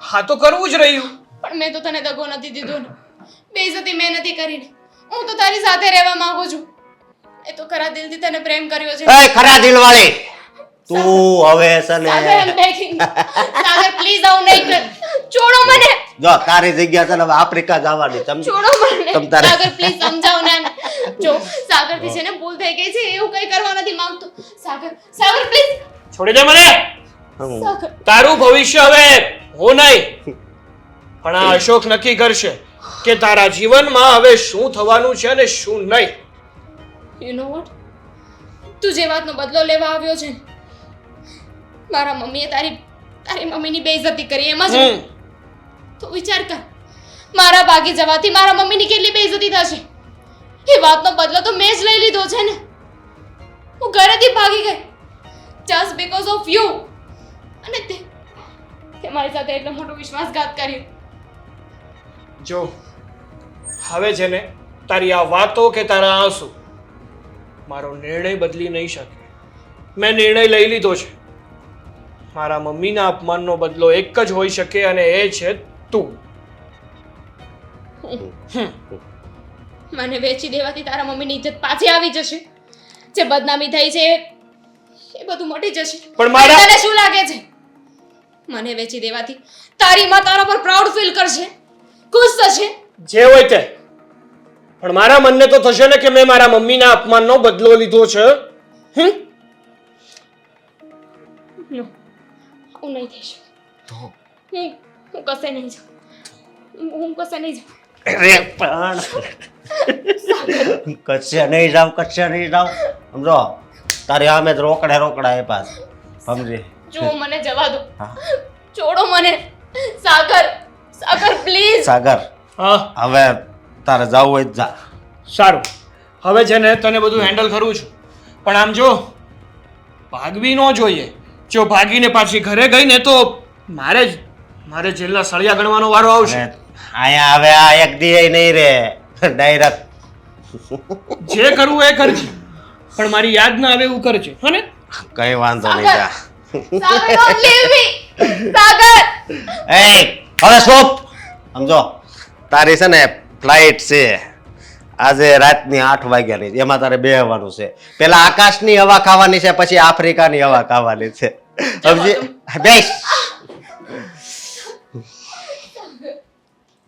હા તો કરવું જ રહ્યું. પણ મેં તો તને દગો નથી દીધો ને, બેઇજ્જતી મેં નથી કરી ને. હું તો તારી સાથે રહેવા માંગુ છું. એ તો ખરા દિલથી તને પ્રેમ કર્યો છે. એ ખરા દિલ વાળી, તું હવે છે સાગર, ને I'm begging. સાગર, please આવું નહીં કર. છોડો મને. જો તારી જગ્યા છે ને હવે આફ્રિકા જવાની, સમજી? છોડો મને. તમ તારે- સાગર, please સમજાવો ને આને. જો સાગર થી છે ને ભૂલ થઈ ગઈ છે, એવું કઈ કરવા નથી માંગતો. સાગર, please. છોડી દે મને. સાગર, તારું ભવિષ્ય હવે હું નહીં, પણ આ અશોક નક્કી કરશે કે તારા જીવનમાં હવે શું થવાનું છે અને શું નહીં. you know what? તું જે વાતનો બદલો લેવા આવ્યો છે ને, મારા મમ્મીએ તારી મમ્મીની બેઇજ્જતી કરી એમ જ. તો વિચાર કર, મારા ભાગી જવાથી મારા મમ્મીની કેટલી બેઇજ્જતી થશે. એ વાતનો બદલો તો મેં જ લઈ લીધો છે ને. હું ઘરેથી ભાગી ગઈ જસ્ટ બીકોઝ ઓફ યુ. અને તે મારી સાથે એટલો મોટો વિશ્વાસઘાત કર્યો. જો હવે છે ને તારી આ વાતો કે તારા આંસુ મારો નિર્ણય બદલી નહીં શકે. મેં નિર્ણય લઈ લીધો છે. મારા મમ્મીના અપમાનનો બદલો એક જ હોઈ શકે અને એ છે તું. મને વેચી દેવાથી તારા મમ્મીની ઇજ્જત પાછી આવી જશે. જે બદનામી થઈ છે એ બધું મટી જશે. પણ મારા- તને શું લાગે છે મને વેચી દેવાથી તારી માં તારા પર પ્રાઉડ ફીલ કરશે, ખુશ થશે? જે હોય તે, પણ મારા મનને તો થશે ને કે મેં મારા મમ્મીના અપમાનનો બદલો લીધો છે. નો, હું નહીં થઈ શકું. હું કશે નહીં જાઉં. હું કશે નહીં જાઉં. અરે પણ કચ્છે નહીં જાવ સમજો તારી આમે જ રોકડે આપ્યા છે. સમજી જો મને જવા દો. હા. છોડો મને. સાગર પ્લીઝ. સાગર હા હવે તારે જવું હોય તો જા. સારું, હવે છે ને તને બધું હેન્ડલ કરું છું, પણ આમ જો ભાગવી ન જોઈએ. જો ભાગીને પાછી ઘરે ગઈ ને તો મારે જેલના સળિયા ગણવાનો વારો આવશે. અને અહીંયા હવે આ એક દી નહીં રે ડાયરેક્ટ જે કરવું એ કરજે, પણ મારી યાદ ના આવે એવું કરજે. હો ને? કઈ વાંધો નહીં જા. સાગર don't leave me. સાગર એ હવે સ્ટોપ. સમજો તારી છે ને ફ્લાઇટ છે આજે રાતની 8 વાગ્યાની, એમાં તારે બેહવાનું છે. પેલા આકાશની હવા ખાવાની છે, પછી આફ્રિકાની હવા ખાવાની છે. સમજી બેસ.